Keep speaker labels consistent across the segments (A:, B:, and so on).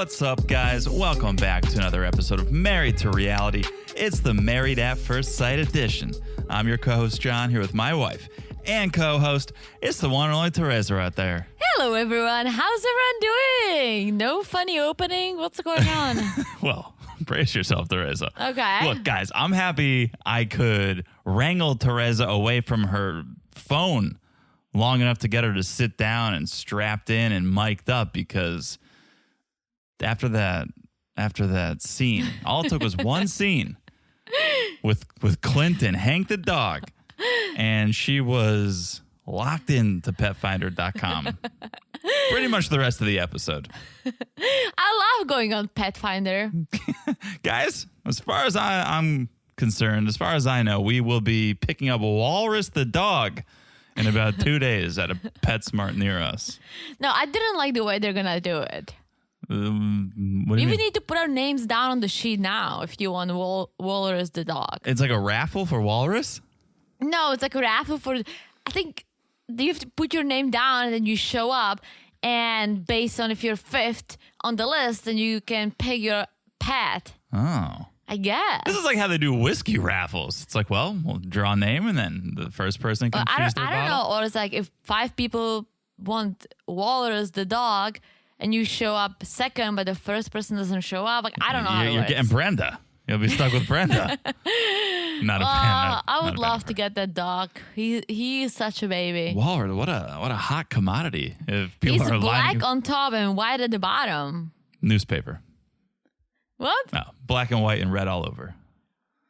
A: What's up, guys? Welcome back to another episode of Married to Reality. It's the Married at First Sight edition. I'm your co-host, John, here with my wife and co-host. It's the one and only Teresa out there.
B: Hello, everyone. How's everyone doing? No funny opening? What's going on?
A: Well, brace yourself, Teresa.
B: Okay.
A: Look, guys, I'm happy I could wrangle Teresa away from her phone long enough to get her to sit down and strapped in and mic'd up, because after that scene, all it took was one scene with Clinton, Hank the dog, and she was locked into petfinder.com pretty much the rest of the episode.
B: I love going on Pet Finder.
A: Guys, as far as I'm concerned, as far as I know, we will be picking up Walrus the dog in about 2 days at a PetSmart near us.
B: No, I didn't like the way they're going to do it.
A: What do you
B: We
A: mean?
B: need to put our names down on the sheet now if you want Walrus the dog.
A: It's like a raffle for Walrus?
B: No, it's like a raffle for... I think you have to put your name down and then you show up. And based on if you're fifth on the list, then you can pick your pet.
A: Oh.
B: I guess.
A: This is like how they do whiskey raffles. It's like, well, we'll draw a name and then the first person can choose their
B: I don't
A: bottle.
B: know. Or it's like if 5 people want Walrus the dog and you show up second, but the first person doesn't show up. Like, I don't know how it
A: You're
B: works.
A: getting Brenda. You'll be stuck with Brenda. Not a fan.
B: I would love to get that dog. He is such a baby.
A: Walrus, what a hot commodity. If people
B: He's
A: are lining
B: black on top and white at the bottom.
A: newspaper.
B: What?
A: No, black and white and red all over.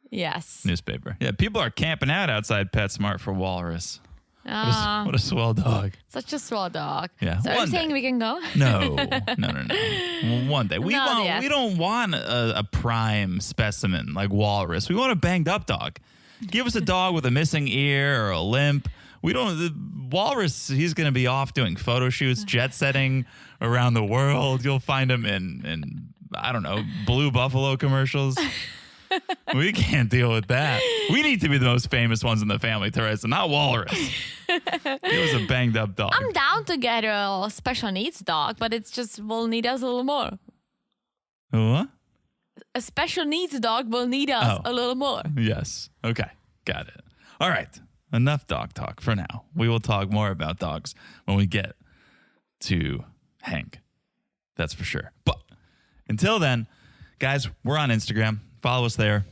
B: Yes.
A: Newspaper. Yeah, people are camping out outside PetSmart for Walrus. What a swell dog.
B: Such a swell dog.
A: Yeah,
B: So are you
A: one
B: saying
A: day.
B: we can go?
A: No. One day. We
B: Not yet.
A: don't want a prime specimen like Walrus. We want a banged up dog. Give us a dog with a missing ear or a limp. We don't. The Walrus, he's going to be off doing photo shoots, jet setting around the world. You'll find him in I don't know, Blue Buffalo commercials. We can't deal with that. We need to be the most famous ones in the family, Teresa, not Walrus. He was a banged up dog.
B: I'm down to get a special needs dog, but it's just will need us a little more.
A: What?
B: A special needs dog will need us a little more.
A: Yes. Okay. Got it. All right. Enough dog talk for now. We will talk more about dogs when we get to Hank. That's for sure. But until then, guys, we're on Instagram. Follow us there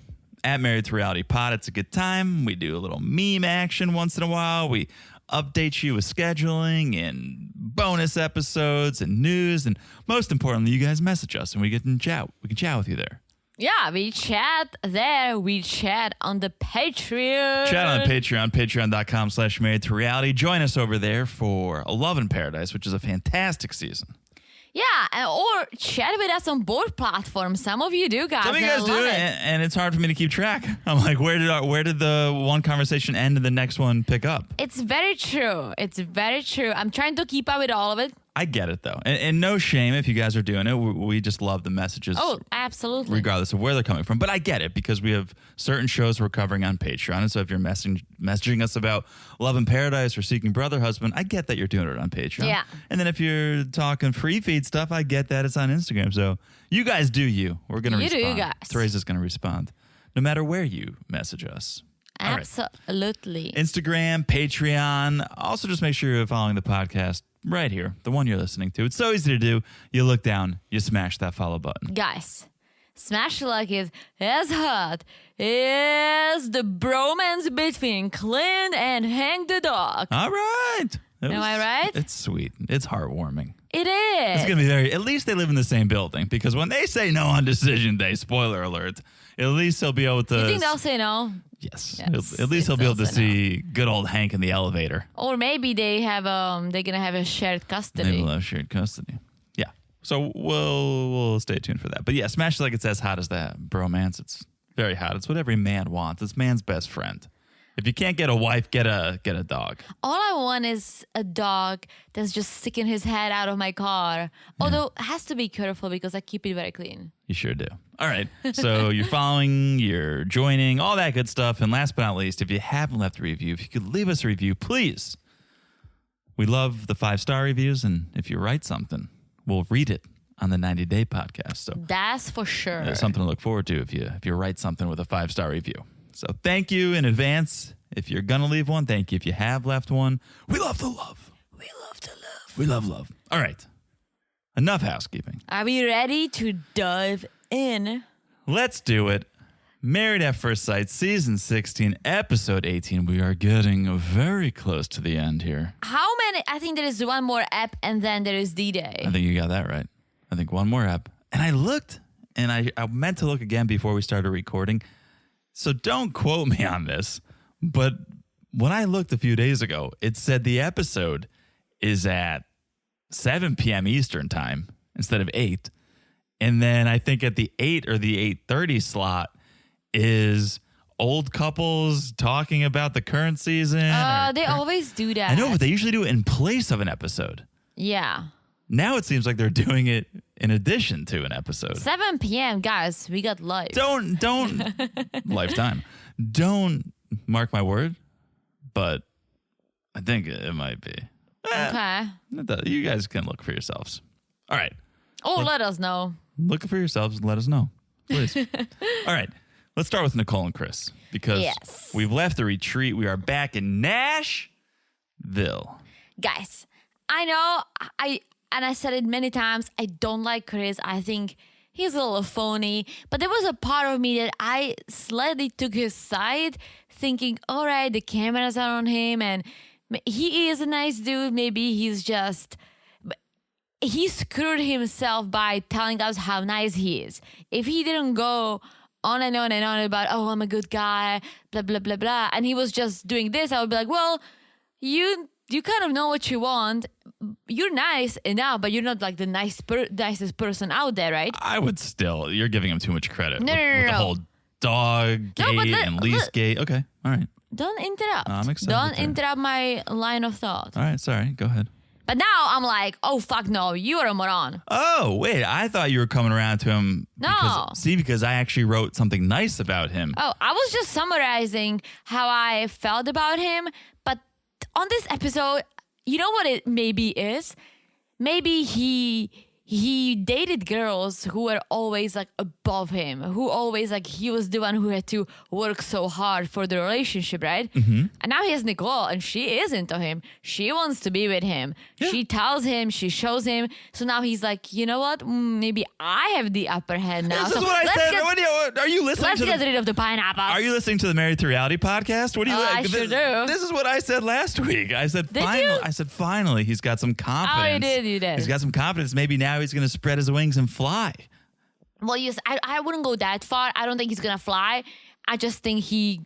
A: at Married to Reality Pod. It's a good time. We do a little meme action once in a while. We update you with scheduling and bonus episodes and news. And most importantly, you guys message us and we can chat. We can chat with you there.
B: Yeah, we chat there. We chat on the Patreon.
A: Chat on Patreon, patreon.com/married to reality. Join us over there for A Love in Paradise, which is a fantastic season.
B: Yeah, or chat with us on both platforms. Some of you do, guys.
A: Some of you
B: and I
A: guys do
B: love
A: it, and it's hard for me to keep track. I'm like, where did the one conversation end and the next one pick up?
B: It's very true. It's very true. I'm trying to keep up with all of it.
A: I get it, though. And no shame if you guys are doing it. We just love the messages.
B: Oh, absolutely.
A: Regardless of where they're coming from. But I get it because we have certain shows we're covering on Patreon. And so if you're messaging us about Love in Paradise or Seeking Brother Husband, I get that you're doing it on Patreon.
B: Yeah.
A: And then if you're talking free feed stuff, I get that it's on Instagram. So you guys do you. We're going to respond.
B: You do you guys.
A: Teresa's going to respond no matter where you message us. All right.
B: Absolutely.
A: Instagram, Patreon. Also, just make sure you're following the podcast right here, the one you're listening to. It's so easy to do. You look down, you smash that follow button.
B: Guys, smash like it as hot as the bromance between Clint and Hank the dog.
A: All right.
B: Am I right?
A: It's sweet. It's heartwarming.
B: It
A: It's
B: is.
A: going to be at least they live in the same building, because when they say no on decision day, spoiler alert, at least he'll be able to.
B: You think they'll say no?
A: Yes.
B: Yes,
A: At least he'll be able to
B: they'll say no.
A: see good old Hank in the elevator.
B: Or maybe they're gonna have a shared custody.
A: Maybe we'll have shared custody. Yeah. So we'll stay tuned for that. But yeah, smash like it's as hot as that bromance. It's very hot. It's what every man wants. It's man's best friend. If you can't get a wife, get a dog.
B: All I want is a dog that's just sticking his head out of my car. Although it has to be careful because I keep it very clean.
A: You sure do. All right. So you're following, you're joining, all that good stuff. And last but not least, if you haven't left a review, if you could leave us a review, please. We love the 5-star reviews. And if you write something, we'll read it on the 90-day podcast. So
B: That's for sure.
A: there's something to look forward to if you write something with a 5-star review. So thank you in advance. If you're going to leave one, thank you. If you have left one, we love the love.
B: We love to love.
A: We love love. All right. Enough housekeeping.
B: Are we ready to dive in?
A: Let's do it. Married at First Sight, Season 16, Episode 18. We are getting very close to the end here.
B: How many? I think there is one more app and then there is D-Day.
A: I think you got that right. I think one more app. And I looked, and I meant to look again before we started recording. So don't quote me on this. But when I looked a few days ago, it said the episode is at 7 p.m. Eastern time instead of 8. And then I think at the 8 or the 8:30 slot is old couples talking about the current season.
B: They always do that.
A: I know, but they usually do it in place of an episode.
B: Yeah.
A: Now it seems like they're doing it in addition to an episode.
B: 7 p.m., guys. We got live.
A: Don't Lifetime. Don't mark my word, but I think it might be.
B: Okay.
A: You guys can look for yourselves. All right.
B: Let us know.
A: Look for yourselves and let us know, please. All right. Let's start with Nicole and Chris because we've left the retreat. We are back in Nashville.
B: Guys, I know I said it many times, I don't like Chris. I think he's a little phony. But there was a part of me that I slightly took his side, thinking, all right, the cameras are on him and he is a nice dude. Maybe he's just... He screwed himself by telling us how nice he is. If he didn't go on and on and on about, oh, I'm a good guy, blah, blah, blah, blah, and he was just doing this, I would be like, well, you kind of know what you want. You're nice enough, but you're not like the nicest person out there, right?
A: I would still. You're giving him too much credit.
B: No.
A: With the whole dog gate and lease gate. Okay, all right.
B: Don't interrupt.
A: I'm excited.
B: Don't interrupt my line of thought.
A: All right, sorry. Go ahead.
B: But now I'm like, oh, fuck no, you are a moron.
A: Oh, wait. I thought you were coming around to him.
B: No.
A: Because I actually wrote something nice about him.
B: Oh, I was just summarizing how I felt about him. But on this episode, you know what it maybe is? Maybe he dated girls who were always like above him, who always like he was the one who had to work so hard for the relationship, right? Mm-hmm. And now he has Nicole and she is into him. She wants to be with him. Yeah. She tells him, she shows him. So now he's like, you know what? Maybe I have the upper hand now.
A: This is what I said. Are you listening to
B: Let's get rid of the pineapples.
A: Are you listening to the Married to Reality podcast? What do you like?
B: I sure do.
A: This is what I said last week. I said finally he's got some confidence.
B: Oh, you did.
A: He's got some confidence. Maybe now he's going to spread his wings and fly.
B: Well, yes, I wouldn't go that far. I don't think he's going to fly. I just think he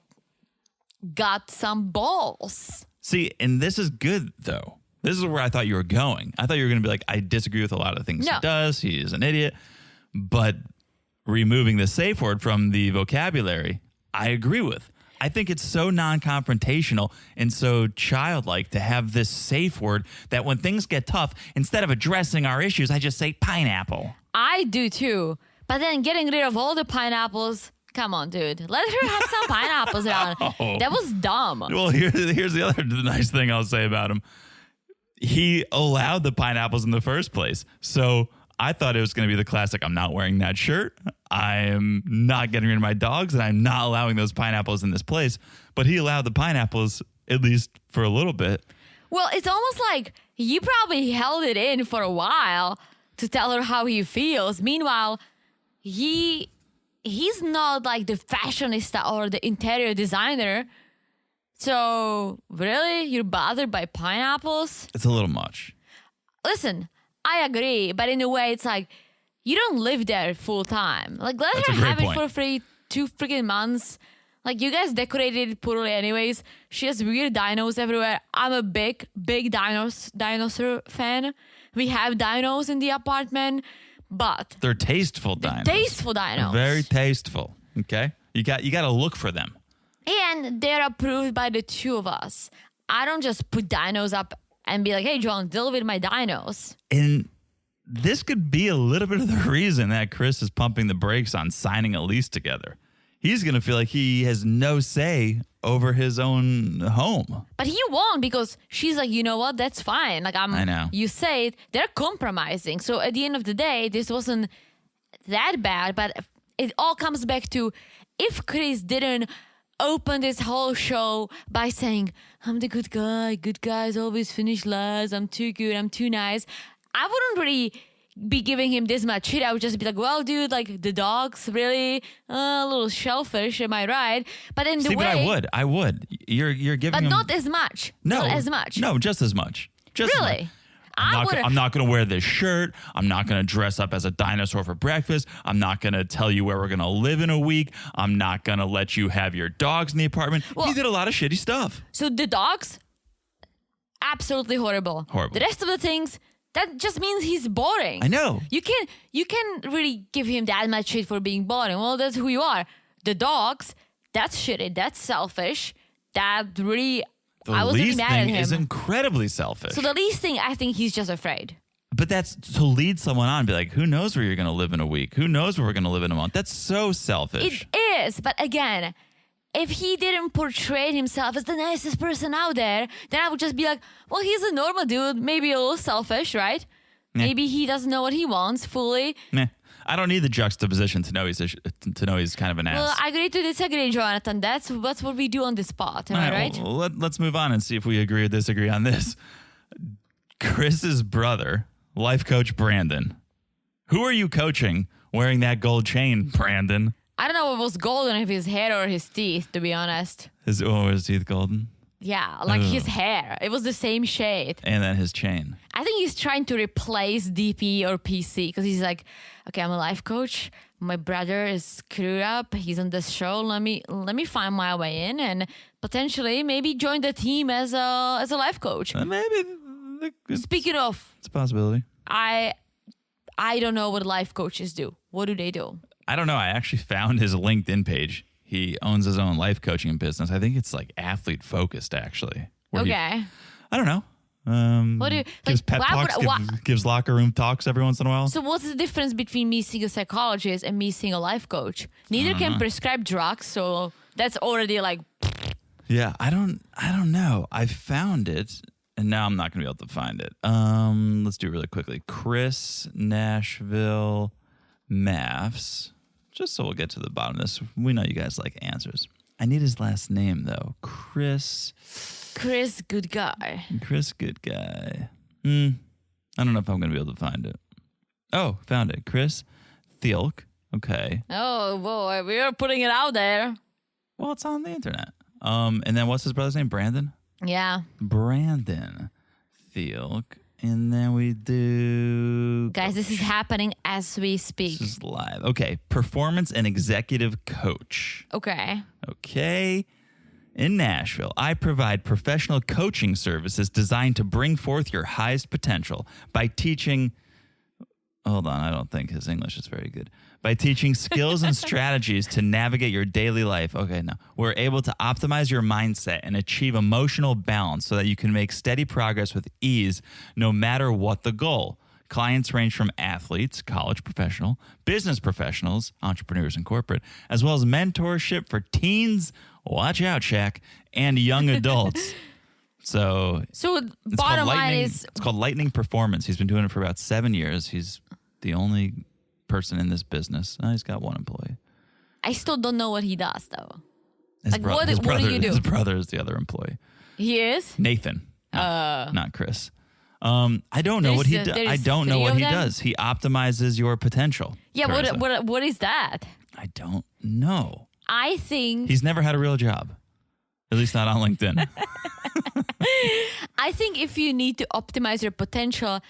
B: got some balls.
A: See, and this is good, though. This is where I thought you were going. I thought you were going to be like, I disagree with a lot of things he does. He is an idiot. But removing the safe word from the vocabulary, I agree with. I think it's so non-confrontational and so childlike to have this safe word that when things get tough, instead of addressing our issues, I just say pineapple.
B: I do too. But then getting rid of all the pineapples, come on, dude. Let her have some pineapples around. Oh. That was dumb.
A: Well, here's the other nice thing I'll say about him. He allowed the pineapples in the first place. So I thought it was going to be the classic, I'm not wearing that shirt. I am not getting rid of my dogs, and I'm not allowing those pineapples in this place. But he allowed the pineapples, at least for a little bit.
B: Well, it's almost like he probably held it in for a while to tell her how he feels. Meanwhile, he's not like the fashionista or the interior designer. So, really? You're bothered by pineapples?
A: It's a little much.
B: Listen, I agree, but in a way, it's like, you don't live there full time. Like, let
A: That's
B: her have
A: point.
B: it for 2 freaking months. Like, you guys decorated it poorly anyways. She has weird dinos everywhere. I'm a big dinosaur fan. We have dinos in the apartment, but
A: they're tasteful dinos.
B: Tasteful dinos.
A: They're very tasteful. Okay? You got to look for them.
B: And they're approved by the two of us. I don't just put dinos up and be like, hey, John, deal with my dinos.
A: And this could be a little bit of the reason that Chris is pumping the brakes on signing a lease together. He's going to feel like he has no say over his own home.
B: But he won't because she's like, you know what? That's fine. Like
A: I know.
B: You say it. They're compromising. So at the end of the day, this wasn't that bad. But it all comes back to if Chris didn't open this whole show by saying, I'm the good guy. Good guys always finish last. I'm too good. I'm too nice. I wouldn't really be giving him this much shit. I would just be like, well, dude, like the dogs really a little shellfish, am I right? But in the way,
A: but I would. You're giving
B: but
A: him,
B: not as much.
A: no,
B: Not as much.
A: No, just as much. Just as
B: Really?
A: much. I'm not going to wear this shirt. I'm not going to dress up as a dinosaur for breakfast. I'm not going to tell you where we're going to live in a week. I'm not going to let you have your dogs in the apartment.
B: Well,
A: he did a lot of shitty stuff.
B: So the dogs, absolutely horrible.
A: Horrible.
B: The rest of the things, that just means he's boring.
A: I know.
B: You can really give him that much shit for being boring. Well, that's who you are. The dogs, that's shitty. That's selfish. That really, I
A: The
B: was really
A: least
B: mad at
A: thing
B: him.
A: is incredibly selfish.
B: So the least thing, I think he's just afraid.
A: But that's to lead someone on, be like, who knows where you're going to live in a week? Who knows where we're going to live in a month? That's so selfish.
B: It is, but again, if he didn't portray himself as the nicest person out there, then I would just be like, well, he's a normal dude, maybe a little selfish, right? Maybe he doesn't know what he wants fully.
A: Meh. I don't need the juxtaposition to know he's kind of an ass.
B: Well, I agree to disagree, Jonathan. That's what we do on this spot. Am I right?
A: Well, let's move on and see if we agree or disagree on this. Chris's brother, life coach Brandon. Who are you coaching wearing that gold chain, Brandon?
B: I don't know what was golden, if his hair or his teeth, to be honest.
A: His teeth golden?
B: Yeah, like his hair. It was the same shade.
A: And then his chain.
B: I think he's trying to replace DP or PC because he's like, okay, I'm a life coach. My brother is screwed up. He's on this show. Let me find my way in and potentially maybe join the team as a life coach.
A: Maybe.
B: Speaking of,
A: It's a possibility.
B: I don't know what life coaches do. What do they do?
A: I don't know. I actually found his LinkedIn page. He owns his own life coaching business. I think it's like athlete focused, actually.
B: Okay.
A: I don't know.
B: What do you
A: Gives
B: like?
A: pep talks, gives locker room talks every once in a while.
B: So what's the difference between me seeing a psychologist and me seeing a life coach? Neither can prescribe drugs, so that's already like.
A: Yeah, I don't know. I found it, and now I'm not going to be able to find it. Let's do it really quickly. Chris Nashville Maths. Just so we'll get to the bottom of this. We know you guys like answers. I need his last name, though. Chris,
B: good guy.
A: Chris, good guy. I don't know if I'm going to be able to find it. Oh, found it. Chris Thielk. Okay.
B: Oh, boy. We are putting it out there.
A: Well, it's on the internet. And then what's his brother's name? Brandon?
B: Yeah.
A: Brandon Thielk. And then we do...
B: Guys, this is happening as we speak.
A: This is live. Okay. Performance and executive coach.
B: Okay.
A: Okay. In Nashville, I provide professional coaching services designed to bring forth your highest potential by teaching... Hold on. I don't think his English is very good. By teaching skills and strategies to navigate your daily life. Okay, no. We're able to optimize your mindset and achieve emotional balance so that you can make steady progress with ease no matter what the goal. Clients range from athletes, college professional, business professionals, entrepreneurs and corporate, as well as mentorship for teens, watch out, Shaq, and young adults. So
B: bottom line is...
A: It's called Lightning Performance. He's been doing it for about 7 years. He's the only person in this business. He's got one employee.
B: I still don't know what he does, though.
A: What do you do? His brother is the other employee.
B: He is?
A: Nathan. Not Chris. I don't know what he does. I don't know what he does. He optimizes your potential.
B: Yeah, what is that?
A: I don't know.
B: I think...
A: He's never had a real job. At least not on LinkedIn.
B: I think if you need to optimize your potential,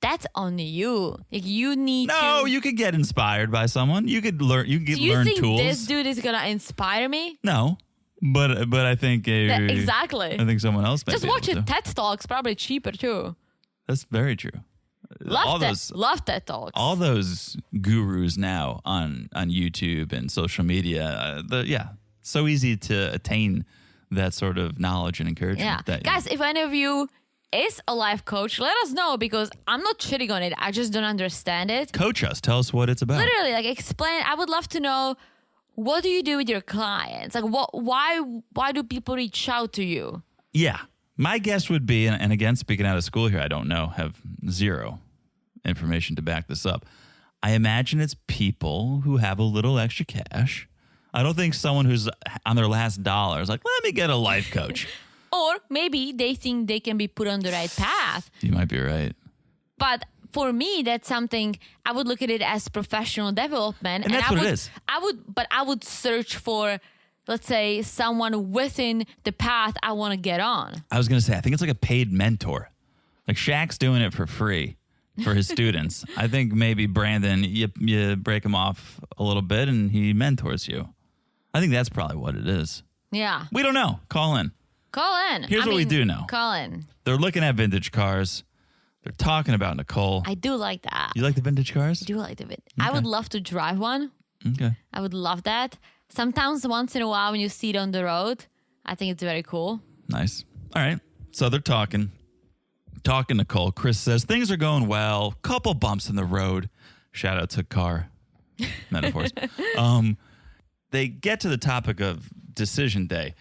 B: that's on you. Like you need to...
A: No, you could get inspired by someone. You could learn. You could learn tools.
B: Do you think this dude is gonna inspire me?
A: No, but I think
B: exactly.
A: I think someone else.
B: Just watch it. TED Talks, probably cheaper too.
A: That's very true.
B: Love TED Talks.
A: All those gurus now on YouTube and social media. So easy to attain that sort of knowledge and encouragement.
B: Yeah, guys, if any of you is a life coach, let us know because I'm not shitting on it. I just don't understand it.
A: Coach us. Tell us what it's about.
B: Literally, like explain. I would love to know what do you do with your clients? Like, why do people reach out to you?
A: Yeah. My guess would be, and again, speaking out of school here, I don't know, have zero information to back this up. I imagine it's people who have a little extra cash. I don't think someone who's on their last dollar is like, let me get a life coach.
B: Or maybe they think they can be put on the right path.
A: You might be right.
B: But for me, that's something I would look at it as professional development.
A: And that's what it is.
B: I would search for, let's say, someone within the path I want to get on.
A: I was going to say, I think it's like a paid mentor. Like Shaq's doing it for free for his students. I think maybe Brandon, you break him off a little bit and he mentors you. I think that's probably what it is.
B: Yeah.
A: We don't know. Call in. Here's what we do know.
B: Call in.
A: They're looking at vintage cars. They're talking about Nicole.
B: I do like that.
A: You like the vintage cars?
B: I do like the vintage. I would love to drive one.
A: Okay.
B: I would love that. Sometimes once in a while when you see it on the road, I think it's very cool.
A: Nice. All right. So they're talking Nicole. Chris says, things are going well. Couple bumps in the road. Shout out to car metaphors. They get to the topic of decision day.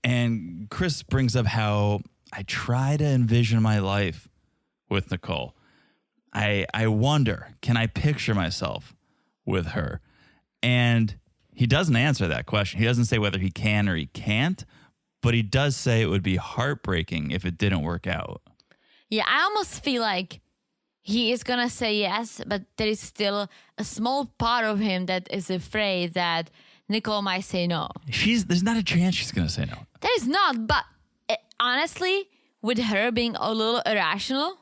A: And Chris brings up how I try to envision my life with Nicole. I wonder, can I picture myself with her? And he doesn't answer that question. He doesn't say whether he can or he can't, but he does say it would be heartbreaking if it didn't work out.
B: Yeah, I almost feel like he is going to say yes, but there is still a small part of him that is afraid that Nicole might say no.
A: There's not a chance she's going to say no.
B: There is not, but honestly, with her being a little irrational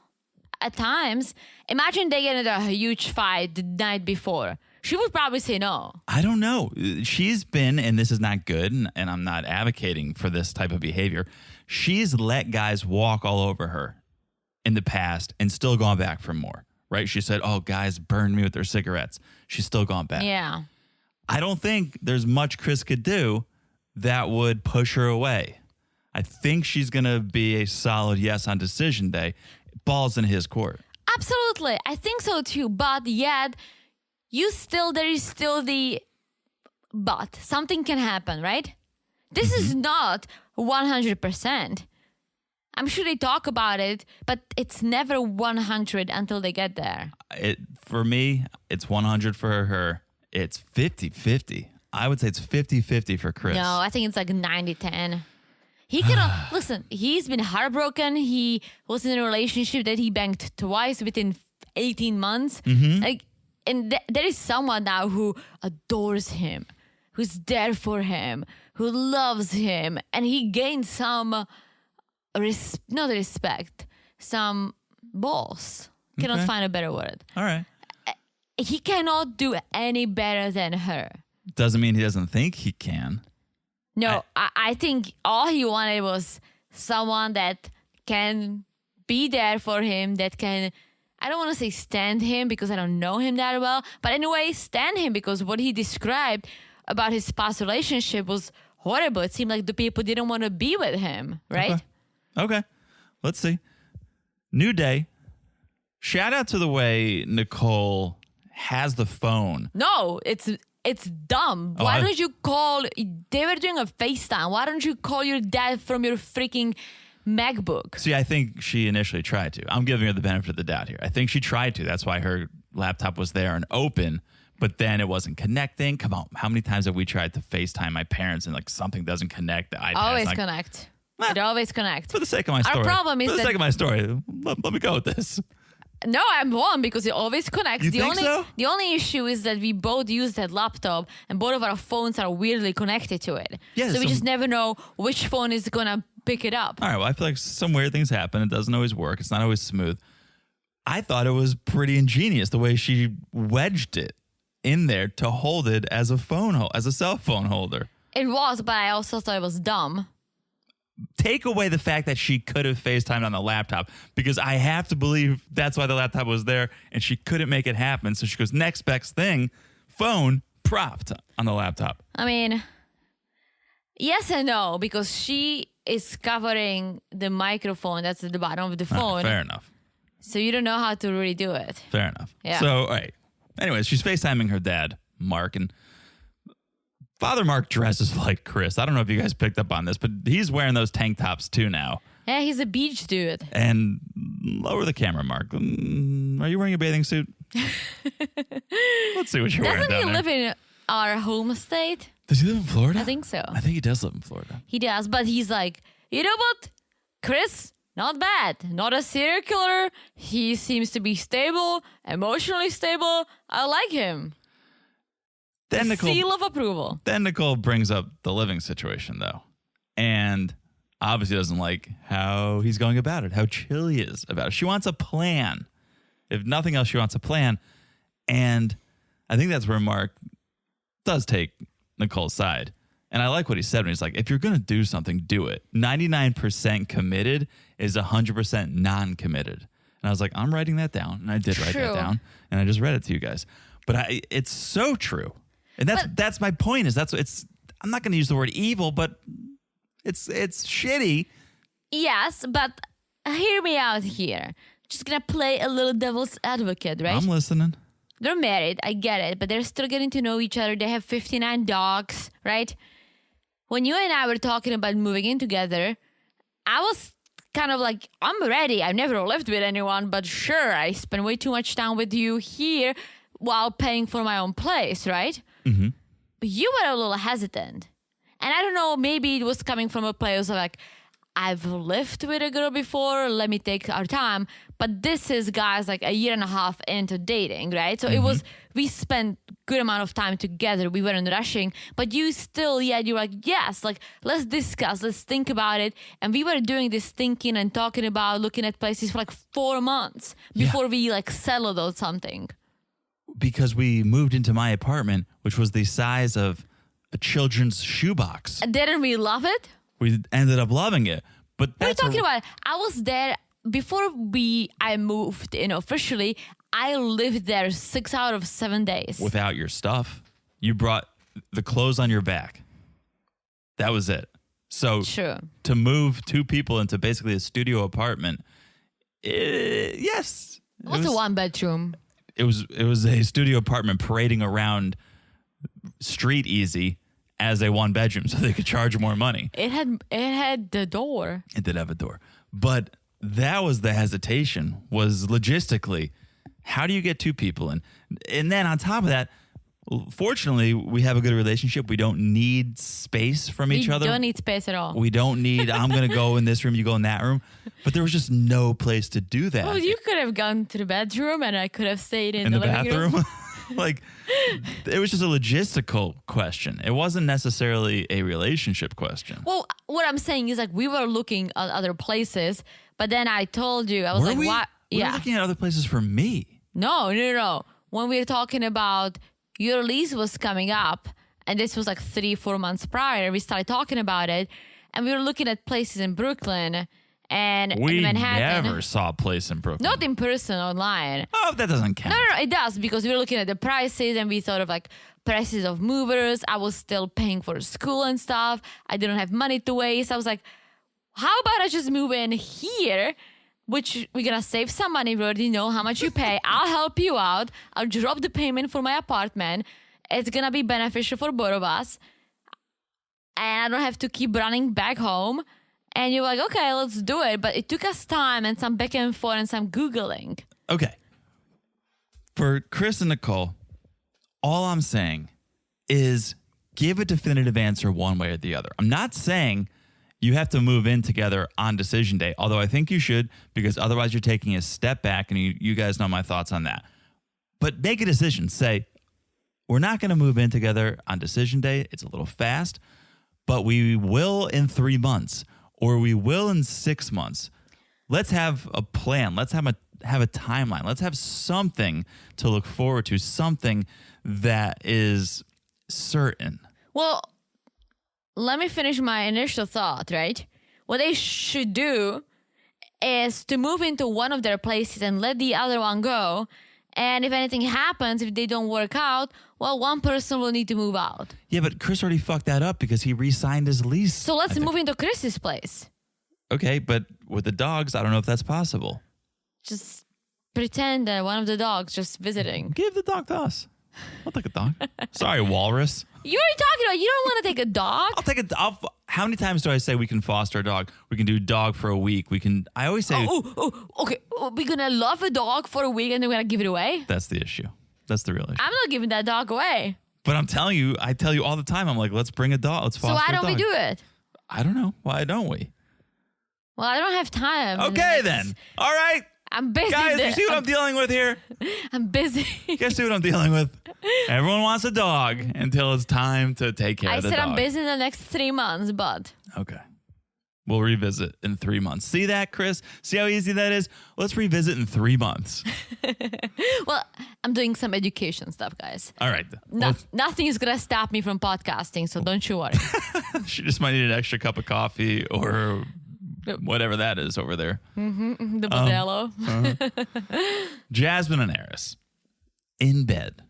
B: at times, imagine they get into a huge fight the night before. She would probably say no.
A: I don't know. She's been, and this is not good, and I'm not advocating for this type of behavior. She's let guys walk all over her in the past and still gone back for more, right? She said, oh, guys burned me with their cigarettes. She's still gone back.
B: Yeah.
A: I don't think there's much Chris could do that would push her away. I think she's going to be a solid yes on decision day. Ball's in his court.
B: Absolutely. I think so too. But yet, there is still the but. Something can happen, right? This is not 100%. I'm sure they talk about it, but it's never 100 until they get there.
A: For me, it's 100 for her. It's 50-50. I would say it's 50-50 for Chris.
B: No, I think it's like 90-10. He cannot listen. He's been heartbroken. He was in a relationship that he banged twice within 18 months. Like, and there is someone now who adores him, who's there for him, who loves him, and he gained some not respect, some balls. Cannot find a better word.
A: All right.
B: He cannot do any better than her.
A: Doesn't mean he doesn't think he can.
B: No, I think all he wanted was someone that can be there for him, that can, I don't want to say stand him because I don't know him that well, but anyway, stand him because what he described about his past relationship was horrible. It seemed like the people didn't want to be with him, right?
A: Okay. Let's see. New day. Shout out to the way Nicole has the phone.
B: No, it's dumb. Why don't you call? They were doing a FaceTime. Why don't you call your dad from your freaking MacBook?
A: See, I think she initially tried to. I'm giving her the benefit of the doubt here. I think she tried to. That's why her laptop was there and open, but then it wasn't connecting. Come on. How many times have we tried to FaceTime my parents and like something doesn't connect? The iPad's
B: always
A: like,
B: connect. It always connects.
A: For the sake of my story.
B: Our problem is
A: for the sake of my story, let me go with this.
B: No, I'm wrong because it always connects.
A: You think so?
B: The only issue is that we both use that laptop and both of our phones are weirdly connected to it.
A: Yeah,
B: so we just never know which phone is going to pick it up.
A: All right, well, I feel like some weird things happen. It doesn't always work. It's not always smooth. I thought it was pretty ingenious the way she wedged it in there to hold it as a cell phone holder.
B: It was, but I also thought it was dumb.
A: Take away the fact that she could have FaceTimed on the laptop because I have to believe that's why the laptop was there and she couldn't make it happen. So she goes, next best thing, phone propped on the laptop.
B: I mean, yes and no, because she is covering the microphone that's at the bottom of the phone.
A: Fair enough.
B: So you don't know how to really do it.
A: Fair enough.
B: Yeah.
A: So, all right. Anyways, she's FaceTiming her dad, Mark, and Father Mark dresses like Chris. I don't know if you guys picked up on this, but he's wearing those tank tops too now.
B: Yeah, he's a beach dude.
A: And lower the camera, Mark. Are you wearing a bathing suit? Let's see what you're wearing
B: Doesn't
A: down
B: he
A: there.
B: live in our home state?
A: Does he live in Florida?
B: I think so.
A: I think he does live in Florida.
B: He does, but he's like, you know what? Chris, not bad. Not a serial killer. He seems to be stable, emotionally stable. I like him.
A: Then
B: Seal of approval.
A: Then Nicole brings up the living situation, though. And obviously doesn't like how he's going about it, how chill he is about it. She wants a plan. If nothing else, she wants a plan. And I think that's where Mark does take Nicole's side. And I like what he said when he's like, if you're going to do something, do it. 99% committed is 100% non-committed. And I was like, I'm writing that down. And I did write that down. And I just read it to you guys. But it's so true. And that's my point is I'm not going to use the word evil, but it's shitty.
B: Yes, but hear me out here. Just gonna play a little devil's advocate, right?
A: I'm listening.
B: They're married, I get it, but they're still getting to know each other. They have 59 dogs, right? When you and I were talking about moving in together, I was kind of like, I'm ready. I've never lived with anyone, but sure, I spend way too much time with you here while paying for my own place, right?
A: Mm-hmm.
B: But you were a little hesitant. And I don't know, maybe it was coming from a place of like, I've lived with a girl before, let me take our time. But this is, guys, like a year and a half into dating, right? So it was, we spent good amount of time together. We weren't rushing. But you still, you were like, yes, like, let's discuss, let's think about it. And we were doing this thinking and talking about looking at places for like 4 months before we like settled on something.
A: Because we moved into my apartment, which was the size of a children's shoebox.
B: Didn't we love it?
A: We ended up loving it. But
B: What are you
A: that's
B: talking about? I was there before I moved in officially. I lived there 6 out of 7 days.
A: Without your stuff. You brought the clothes on your back. That was it. So
B: True.
A: To move 2 people into basically a studio apartment, yes.
B: What's a 1 bedroom?
A: It was a studio apartment parading around street easy as a 1 bedroom so they could charge more money.
B: It had the door.
A: It did have a door. But that was the hesitation, was logistically, how do you get 2 people in? And then on top of that, fortunately, we have a good relationship. We don't need space from each other.
B: We don't need space at all.
A: We don't need, I'm going to go in this room, you go in that room. But there was just no place to do that.
B: Well, you could have gone to the bedroom and I could have stayed in
A: the
B: living
A: bathroom.
B: room.
A: Like, it was just a logistical question. It wasn't necessarily a relationship question.
B: Well, what I'm saying is like we were looking at other places, but then I told you, I was like, what?
A: We were looking at other places for me.
B: No. When we were talking about your lease was coming up, and this was like 3-4 months prior, we started talking about it, and we were looking at places in Brooklyn and
A: We
B: in Manhattan.
A: never saw a place in Brooklyn.
B: Not in person, online.
A: Oh, that doesn't count.
B: No, it does, because we were looking at the prices and we thought of like prices of movers. I was still paying for school and stuff. I didn't have money to waste. I was like, how about I just move in here, which we're going to save some money. We already know how much you pay. I'll help you out. I'll drop the payment for my apartment. It's going to be beneficial for both of us. And I don't have to keep running back home. And you're like, okay, let's do it. But it took us time and some back and forth and some Googling.
A: Okay. For Chris and Nicole, all I'm saying is give a definitive answer one way or the other. I'm not saying you have to move in together on decision day, although I think you should, because otherwise you're taking a step back, and you guys know my thoughts on that. But make a decision. Say, we're not going to move in together on decision day. It's a little fast, but we will in 3 months, or we will in 6 months. Let's have a plan. Let's have a timeline. Let's have something to look forward to, something that is certain.
B: Well, let me finish my initial thought, right? What they should do is to move into one of their places and let the other one go. And if anything happens, if they don't work out, well, one person will need to move out.
A: Yeah, but Chris already fucked that up because he re-signed his lease.
B: So let's move into Chris's place.
A: Okay, but with the dogs, I don't know if that's possible.
B: Just pretend that one of the dogs just visiting.
A: Give the dog to us. I'll take a dog. Sorry, walrus.
B: You already talking about you don't want to take a dog.
A: I'll take a dog. How many times do I say we can foster a dog? We can do dog for a week. I always say.
B: Okay. We're going to love a dog for a week and then we're going to give it away?
A: That's the issue. That's the real issue.
B: I'm not giving that dog away.
A: But I'm telling you, I tell you all the time, I'm like, let's bring a dog. Let's foster a dog.
B: So why don't we do it?
A: I don't know. Why don't we?
B: Well, I don't have time.
A: Okay, then. All right.
B: I'm busy.
A: Guys, you see what I'm dealing with here?
B: I'm busy.
A: You guys see what I'm dealing with? Everyone wants a dog until it's time to take care of the dog.
B: I said I'm busy in the next 3 months, but.
A: Okay. We'll revisit in 3 months. See that, Chris? See how easy that is? Let's revisit in 3 months.
B: Well, I'm doing some education stuff, guys.
A: All right.
B: Nothing is going to stop me from podcasting, so don't you worry.
A: She just might need an extra cup of coffee or whatever that is over there.
B: The Modelo.
A: Jasmine and Eris in bed.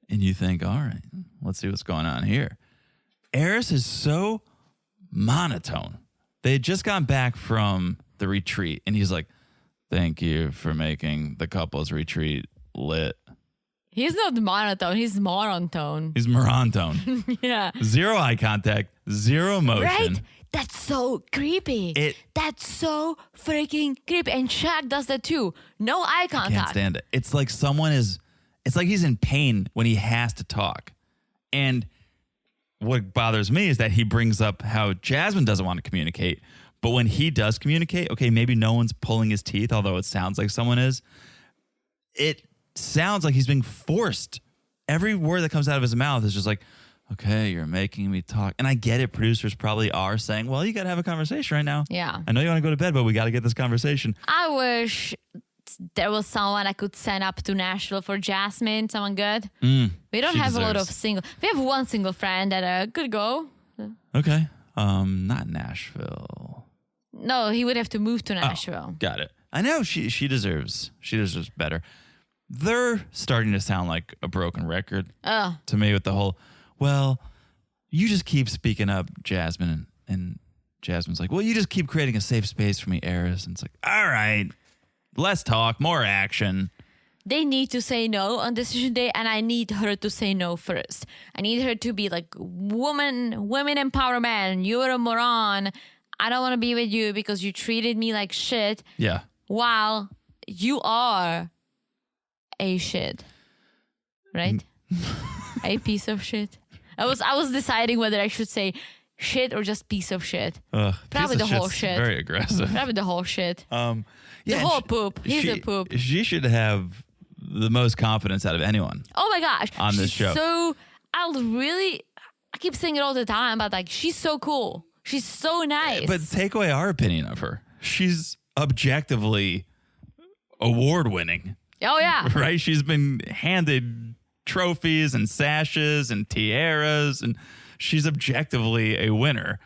A: And you think, all right, let's see what's going on here. Eris is so monotone. They had just gone back from the retreat, and he's like, thank you for making the couples retreat lit.
B: He's not monotone. He's monotone.
A: He's monontone.
B: Yeah.
A: Zero eye contact, zero emotion.
B: Right? That's so creepy. That's so freaking creepy. And Shaq does that too. No eye contact.
A: I can't stand it. It's like it's like he's in pain when he has to talk. And what bothers me is that he brings up how Jasmine doesn't want to communicate. But when he does communicate, okay, maybe no one's pulling his teeth, although it sounds like someone is. It sounds like he's being forced. Every word that comes out of his mouth is just like, okay, you're making me talk. And I get it. Producers probably are saying, well, you got to have a conversation right now.
B: Yeah.
A: I know you want to go to bed, but we got to get this conversation.
B: I wish there was someone I could send up to Nashville for Jasmine. Someone good. We don't have a lot of single. We have one single friend that could go.
A: Okay. Not Nashville.
B: No, he would have to move to Nashville.
A: Oh, got it. I know she deserves better. They're starting to sound like a broken record to me with the whole, well, you just keep speaking up, Jasmine. And Jasmine's like, well, you just keep creating a safe space for me, Eris. And it's like, all right, less talk, more action.
B: They need to say no on decision day, and I need her to say no first. I need her to be like, women empowerment. You're a moron. I don't want to be with you because you treated me like shit.
A: Yeah.
B: While you are a shit, right? A piece of shit. I was deciding whether I should say shit or just piece of shit. Probably the whole shit.
A: Very aggressive.
B: Probably the whole shit.
A: Yeah,
B: the whole poop. He's a poop.
A: She should have the most confidence out of anyone.
B: Oh my gosh.
A: On this show.
B: So I keep saying it all the time, but like she's so cool. She's so nice.
A: But take away our opinion of her. She's objectively award winning.
B: Oh yeah.
A: Right? She's been handed trophies and sashes and tiaras, and she's objectively a winner.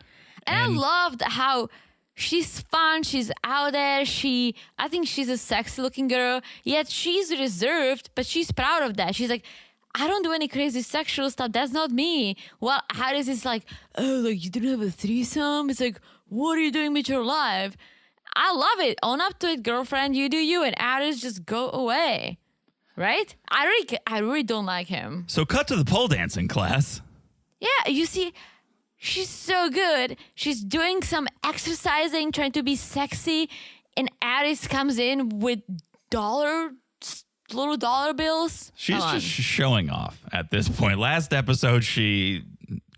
B: And I loved how she's fun. She's out there. I think she's a sexy looking girl, yet she's reserved, but she's proud of that. She's like, I don't do any crazy sexual stuff. That's not me. Well, Harris is like, oh, like you didn't have a threesome? It's like, what are you doing with your life? I love it. Own up to it, girlfriend. You do you, and Harris just go away. Right? I really don't like him.
A: So cut to the pole dancing class.
B: Yeah, you see, she's so good. She's doing some exercising, trying to be sexy, and Addis comes in with little dollar bills.
A: She's just showing off at this point. Last episode, she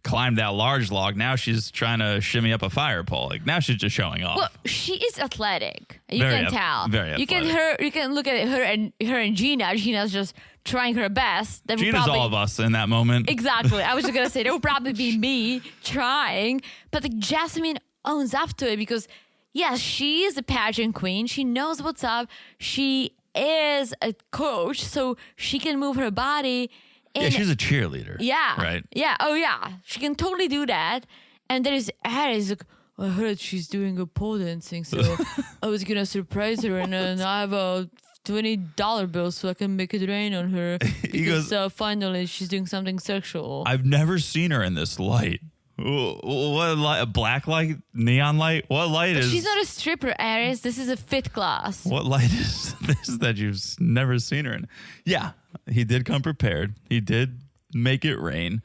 A: climbed that large log. Now she's trying to shimmy up a fire pole. Like now she's just showing off.
B: Well, she is athletic. You can tell.
A: Very athletic.
B: You can look at her and Gina. Gina's just trying her best.
A: Gina's all of us in that moment.
B: Exactly. I was just gonna say that would probably be me trying, but like Jasmine owns up to it because yes, she is a pageant queen. She knows what's up. She is a coach, so she can move her body.
A: Yeah, she's a cheerleader.
B: Yeah.
A: Right?
B: Yeah. Oh, yeah. She can totally do that. And there's Addis like, I heard she's doing a pole dancing, so I was going to surprise her, and then I have a $20 bill so I can make it rain on her. Because finally she's doing something sexual.
A: I've never seen her in this light. What light? A black light? Neon light? What light
B: But
A: is?
B: she's not a stripper, Aries. This is a fit class.
A: What light is this that you've never seen her in? Yeah, he did come prepared. He did make it rain.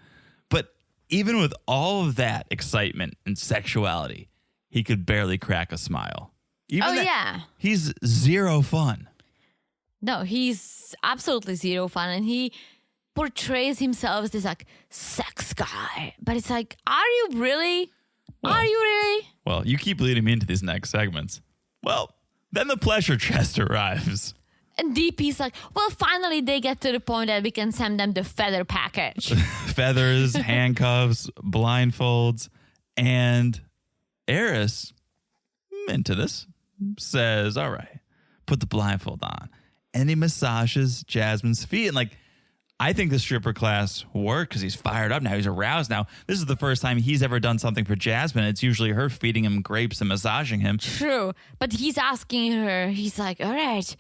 A: But even with all of that excitement and sexuality, he could barely crack a smile. Even
B: yeah.
A: He's zero fun.
B: No, he's absolutely zero fun. And he portrays himself as this like sex guy. But it's like, are you really? Are you really?
A: Well, you keep leading me into these next segments. Well, then the pleasure chest arrives.
B: And DP's like, well, finally they get to the point that we can send them the feather package.
A: Feathers, handcuffs, blindfolds, and Eris, into this, says, all right, put the blindfold on. And he massages Jasmine's feet. And like, I think the stripper class worked because he's fired up now. He's aroused now. This is the first time he's ever done something for Jasmine. It's usually her feeding him grapes and massaging him.
B: True. But he's asking her, he's like, all right,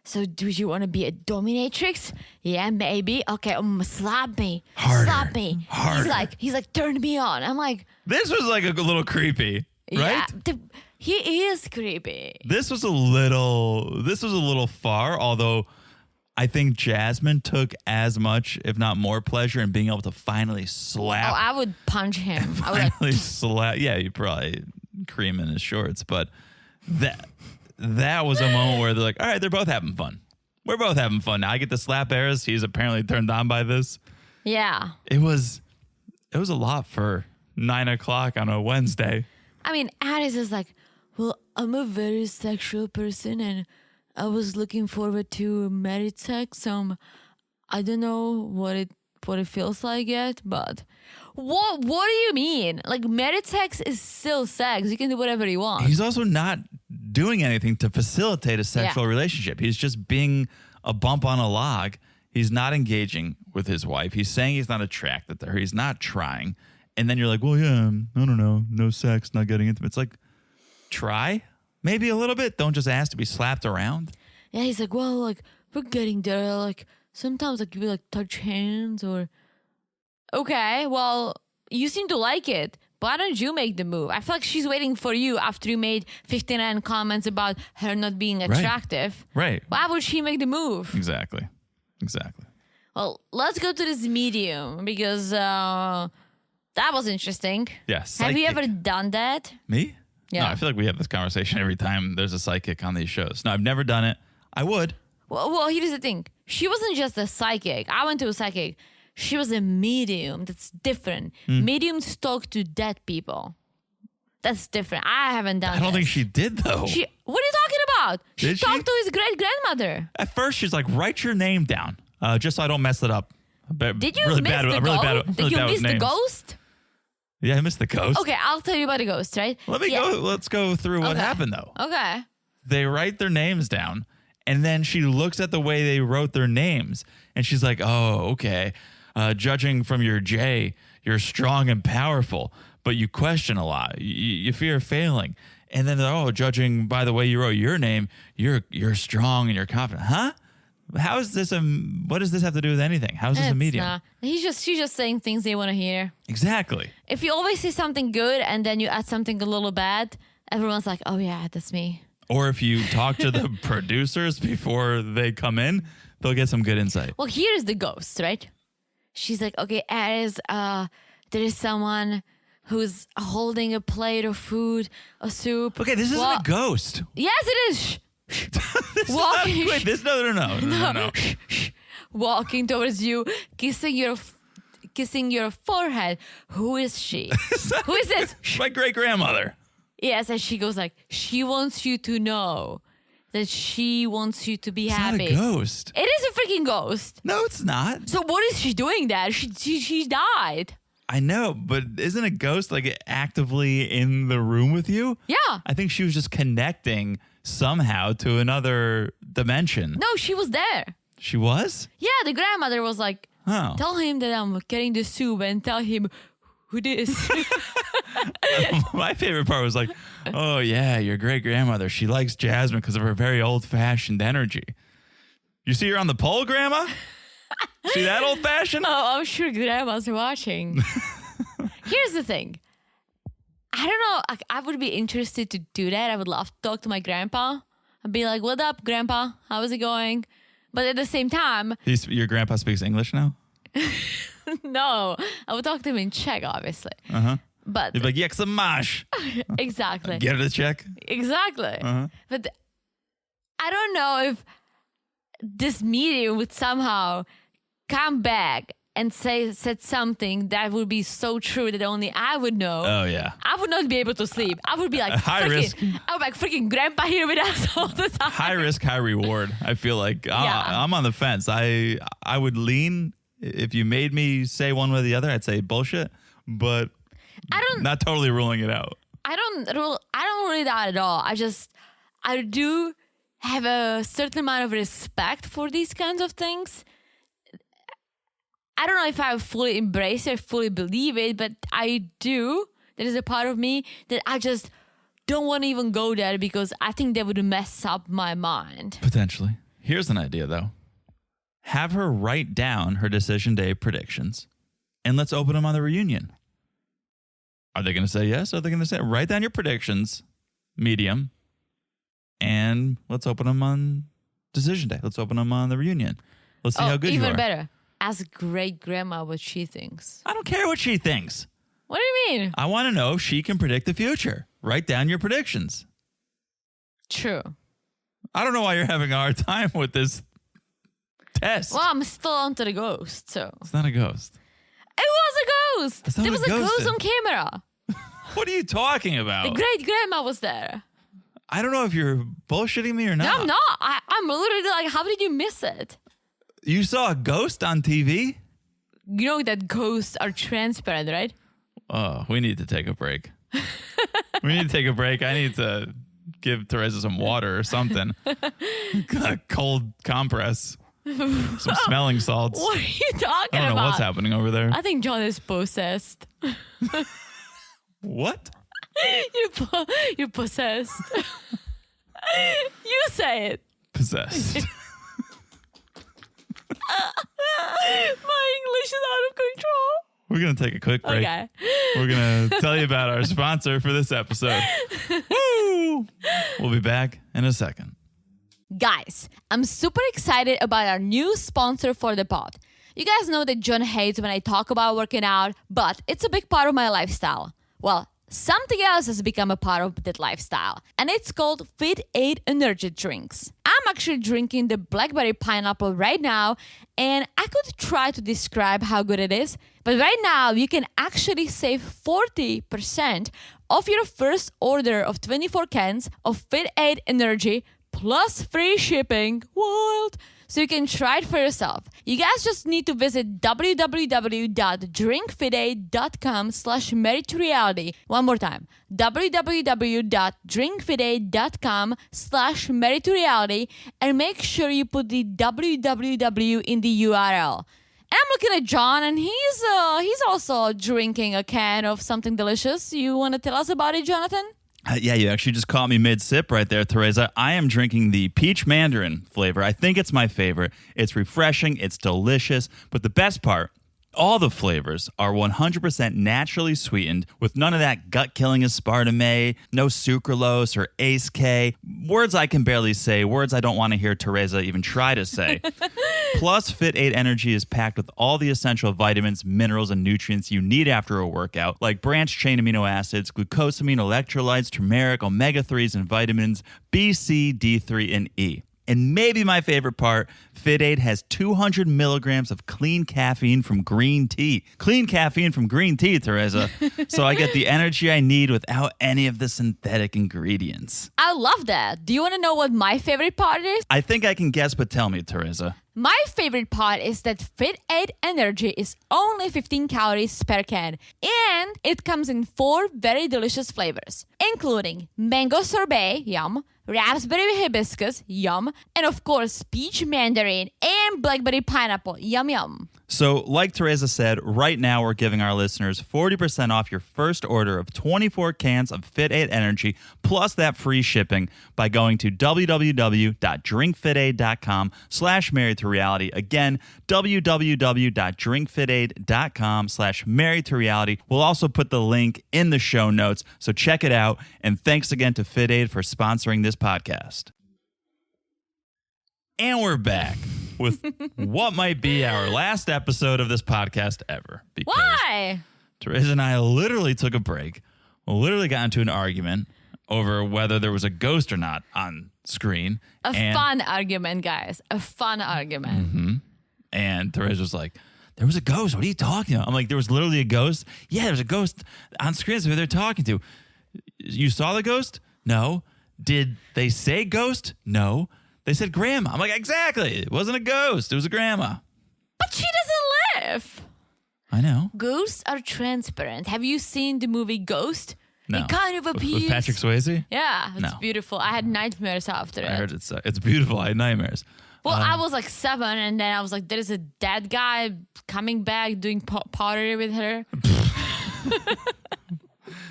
B: so do you want to be a dominatrix? Yeah, maybe. Okay, slap me.
A: Harder.
B: Slap me.
A: Harder.
B: He's like, turn me on. I'm like,
A: This was like a little creepy, right?
B: yeah, he is creepy.
A: This was a little far, although I think Jasmine took as much, if not more, pleasure in being able to finally slap.
B: Oh, I would punch him. I would
A: Finally slap. Yeah, you probably cream in his shorts, but that was a moment where they're like, all right, they're both having fun. We're both having fun. Now I get to slap Eris. He's apparently turned on by this.
B: yeah.
A: It was a lot for 9 o'clock on a Wednesday.
B: I mean, Addis is like, well, I'm a very sexual person and I was looking forward to married sex. I don't know what it feels like yet, but what do you mean? Like, married sex is still sex. You can do whatever you want.
A: He's also not doing anything to facilitate a sexual relationship. He's just being a bump on a log. He's not engaging with his wife. He's saying he's not attracted to her. He's not trying. And then you're like, well, yeah, I don't know. No sex, not getting intimate. It's like, try maybe a little bit. Don't just ask to be slapped around.
B: Yeah, he's like, well, like, we're getting there. Like, sometimes, like, we, like, touch hands or... Okay, well, you seem to like it. Why don't you make the move? I feel like she's waiting for you after you made 59 comments about her not being attractive.
A: Right.
B: Why would she make the move?
A: Exactly.
B: Well, let's go to this medium because that was interesting.
A: Yes.
B: Have you ever done that?
A: Me?
B: Yeah.
A: No, I feel like we have this conversation every time there's a psychic on these shows. No, I've never done it. I would.
B: Well, here's the thing. She wasn't just a psychic. I went to a psychic. She was a medium. That's different. Mediums talk to dead people. That's different. I haven't done
A: I don't think
B: this.
A: she did, though.
B: What are you talking about? She
A: Did she?
B: talked to his great-grandmother.
A: At first, she's like, write your name down just so I don't mess it up.
B: Did you miss the ghost? Did you miss the ghost?
A: Yeah, I missed the ghost.
B: Okay, I'll tell you about the ghost, right?
A: Let's go through what happened, though.
B: Okay.
A: They write their names down, and then she looks at the way they wrote their names, and she's like, oh, okay. Judging from your J, you're strong and powerful, but you question a lot. You fear failing. And then, judging by the way you wrote your name, you're strong and you're confident. Huh? How is this what does this have to do with anything? How is this a medium?
B: She's just saying things they want to hear.
A: Exactly.
B: If you always say something good and then you add something a little bad, everyone's like, oh yeah, that's me.
A: Or if you talk to the producers before they come in, they'll get some good insight.
B: Well, here is the ghost, right? She's like, okay, there is someone who's holding a plate of food, a soup.
A: Okay, this isn't a ghost.
B: Yes, it is. Shh.
A: Walking. Wait, this no.
B: Walking towards you, kissing your forehead. Who is she? Who is this?
A: My great grandmother.
B: Yes, and she goes like, she wants you to know that she wants you to be happy.
A: It's not a ghost.
B: It is a freaking ghost.
A: No, it's not.
B: So what is she doing there? She died.
A: I know, but isn't a ghost like actively in the room with you?
B: Yeah.
A: I think she was just connecting somehow to another dimension.
B: No, she was there.
A: She was?
B: Yeah, the grandmother was like, tell him that I'm getting the soup and tell him who this.
A: My favorite part was like, oh yeah, your great grandmother. She likes Jasmine because of her very old fashioned energy. You see her on the pole, Grandma? See that old fashioned?
B: Oh, I'm sure grandma's watching. Here's the thing. I don't know. Like, I would be interested to do that. I would love to talk to my grandpa. I'd be like, "What up, grandpa? How is it going?" But at the same time,
A: Your grandpa speaks English now?
B: no, I would talk to him in Czech, obviously.
A: Uh-huh.
B: But
A: You'd be like, "Jak se máš?"
B: exactly.
A: Get it a check?
B: Exactly.
A: Uh-huh.
B: But I don't know if this meeting would somehow come back and said something that would be so true that only I would know.
A: Oh, yeah.
B: I would not be able to sleep. I would be like,
A: High risk.
B: I would be like, freaking grandpa here with us all the time.
A: High risk, high reward. I feel like I'm on the fence. I would lean, if you made me say one way or the other, I'd say bullshit, but not totally ruling it out.
B: I don't rule it out at all. I do have a certain amount of respect for these kinds of things. I don't know if I fully embrace it, fully believe it, but I do. There is a part of me that I just don't want to even go there because I think that would mess up my mind.
A: Potentially. Here's an idea, though. Have her write down her decision day predictions, and let's open them on the reunion. Are they going to say yes? Are they going to say write down your predictions, medium, and let's open them on decision day. Let's open them on the reunion. Let's see how good you are.
B: Even better. Ask great grandma what she thinks.
A: I don't care what she thinks.
B: What do you mean?
A: I want to know if she can predict the future. Write down your predictions.
B: True.
A: I don't know why you're having a hard time with this test.
B: Well, I'm still onto the ghost, so.
A: It's not a ghost.
B: It was a ghost.
A: That's not
B: There was
A: what
B: a
A: a ghost
B: ghost
A: is.
B: on camera.
A: What are you talking about?
B: The great grandma was there.
A: I don't know if you're bullshitting me or not.
B: No, I'm not. I'm literally like, how did you miss it?
A: You saw a ghost on TV?
B: You know that ghosts are transparent, right?
A: Oh, we need to take a break. We need to take a break. I need to give Teresa some water or something. A cold compress. Some smelling salts.
B: What are you talking
A: I don't know
B: about?
A: what's happening over there.
B: I think John is possessed.
A: What?
B: You're possessed. You say it.
A: Possessed.
B: My English is out of control.
A: We're going to take a quick break.
B: Okay.
A: We're going to tell you about our sponsor for this episode. Woo! We'll be back in a second.
B: Guys, I'm super excited about our new sponsor for the pod. You guys know that John hates when I talk about working out, but it's a big part of my lifestyle. Well, something else has become a part of that lifestyle, and it's called Fit 8 energy drinks. I'm actually drinking the blackberry pineapple right now, and I could try to describe how good it is, but right now you can actually save 40% off your first order of 24 cans of Fit 8 energy plus free shipping. Wild! So you can try it for yourself. You guys just need to visit www.drinkfit8.com/meritreality. One more time. www.drinkfit8.com/meritreality and make sure you put the www in the URL. And I'm looking at John, and he's also drinking a can of something delicious. You want to tell us about it, Jonathan?
A: Yeah, you actually just caught me mid-sip right there, Teresa. I am drinking the peach mandarin flavor. I think it's my favorite. It's refreshing. It's delicious. But the best part, all the flavors are 100% naturally sweetened with none of that gut-killing aspartame, no sucralose or Ace K. Words I can barely say, words I don't want to hear Teresa even try to say. Plus, Fit 8 Energy is packed with all the essential vitamins, minerals, and nutrients you need after a workout, like branched-chain amino acids, glucosamine, electrolytes, turmeric, omega-3s, and vitamins B, C, D3, and E. And maybe my favorite part, Fit 8 has 200 milligrams of clean caffeine from green tea. Clean caffeine from green tea, Teresa. So I get the energy I need without any of the synthetic ingredients.
B: I love that. Do you want to know what my favorite part is?
A: I think I can guess, but tell me, Teresa.
B: My favorite part is that Fit 8 Energy is only 15 calories per can, and it comes in 4 very delicious flavors, including mango sorbet, yum, raspberry hibiscus, yum, and of course peach mandarin and blackberry pineapple, yum yum.
A: So, like Teresa said, right now we're giving our listeners 40% off your first order of 24 cans of Fit8 Energy, plus that free shipping by going to www.drinkfitaid.com/married-to-reality. Again, www.drinkfitaid.com/married-to-reality. We'll also put the link in the show notes, so check it out. And thanks again to Fit8 for sponsoring this podcast. And we're back with what might be our last episode of this podcast ever. Because
B: Why?
A: Teresa and I literally took a break, literally got into an argument over whether there was a ghost or not on screen.
B: A fun argument, guys. A fun argument.
A: Mm-hmm. And Teresa was like, there was a ghost. What are you talking about? I'm like, there was literally a ghost? Yeah, there was a ghost on screen. That's who they're talking to. You saw the ghost? No. Did they say ghost? No. They said grandma. I'm like, exactly. It wasn't a ghost. It was a grandma.
B: But she doesn't live.
A: I know.
B: Ghosts are transparent. Have you seen the movie Ghost?
A: No.
B: It kind of appears.
A: With Patrick Swayze?
B: Yeah, it's
A: No.
B: beautiful. I had nightmares after it.
A: I heard it's beautiful. I had nightmares.
B: Well, I was like 7, and then I was like, there is a dead guy coming back doing pottery with her.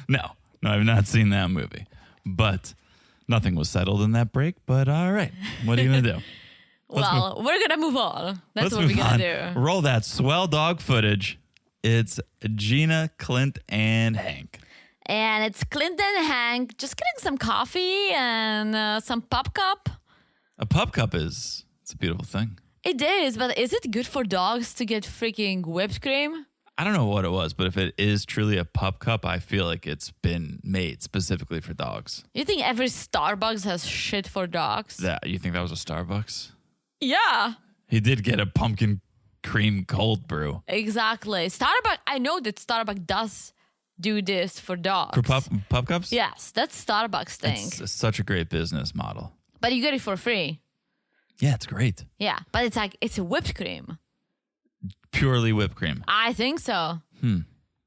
A: No, I've not seen that movie. But nothing was settled in that break. But all right, what are you going to do?
B: Well, we're going to move on. That's
A: Let's
B: what we're
A: move
B: going
A: on.
B: to do.
A: Roll that swell dog footage. It's Gina, Clint, and Hank.
B: And it's Clinton and Hank just getting some coffee and some pop cup.
A: A pup cup it's a beautiful thing.
B: It is, but is it good for dogs to get freaking whipped cream?
A: I don't know what it was, but if it is truly a pup cup, I feel like it's been made specifically for dogs.
B: You think every Starbucks has shit for dogs?
A: You think that was a Starbucks?
B: Yeah.
A: He did get a pumpkin cream cold brew.
B: Exactly. Starbucks, I know that Starbucks does do this for dogs.
A: For pup cups?
B: Yes, that's Starbucks thing.
A: It's such a great business model.
B: But you get it for free.
A: Yeah, it's great.
B: Yeah, but it's a whipped cream.
A: Purely whipped cream.
B: I think so.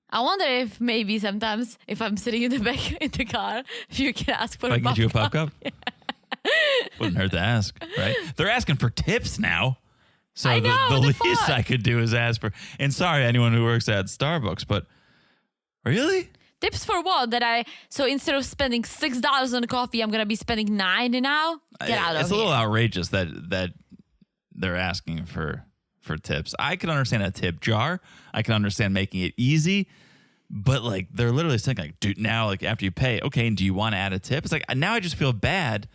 B: I wonder if maybe sometimes if I'm sitting in the back in the car, if you can ask for
A: If I
B: a
A: can
B: pup
A: get you a
B: cup.
A: pup cup? Wouldn't hurt to ask, right? They're asking for tips now. So
B: I know,
A: the
B: the
A: least
B: fuck?
A: I could do is ask for. And sorry, anyone who works at Starbucks, but really?
B: Tips for what? So instead of spending $6 on coffee, I'm gonna be spending $9 now? Get out of
A: It's
B: here.
A: a little outrageous that they're asking for tips. I can understand a tip jar. I can understand making it easy. But like they're literally saying like, dude, now like after you pay, okay, and do you want to add a tip? It's like now I just feel bad.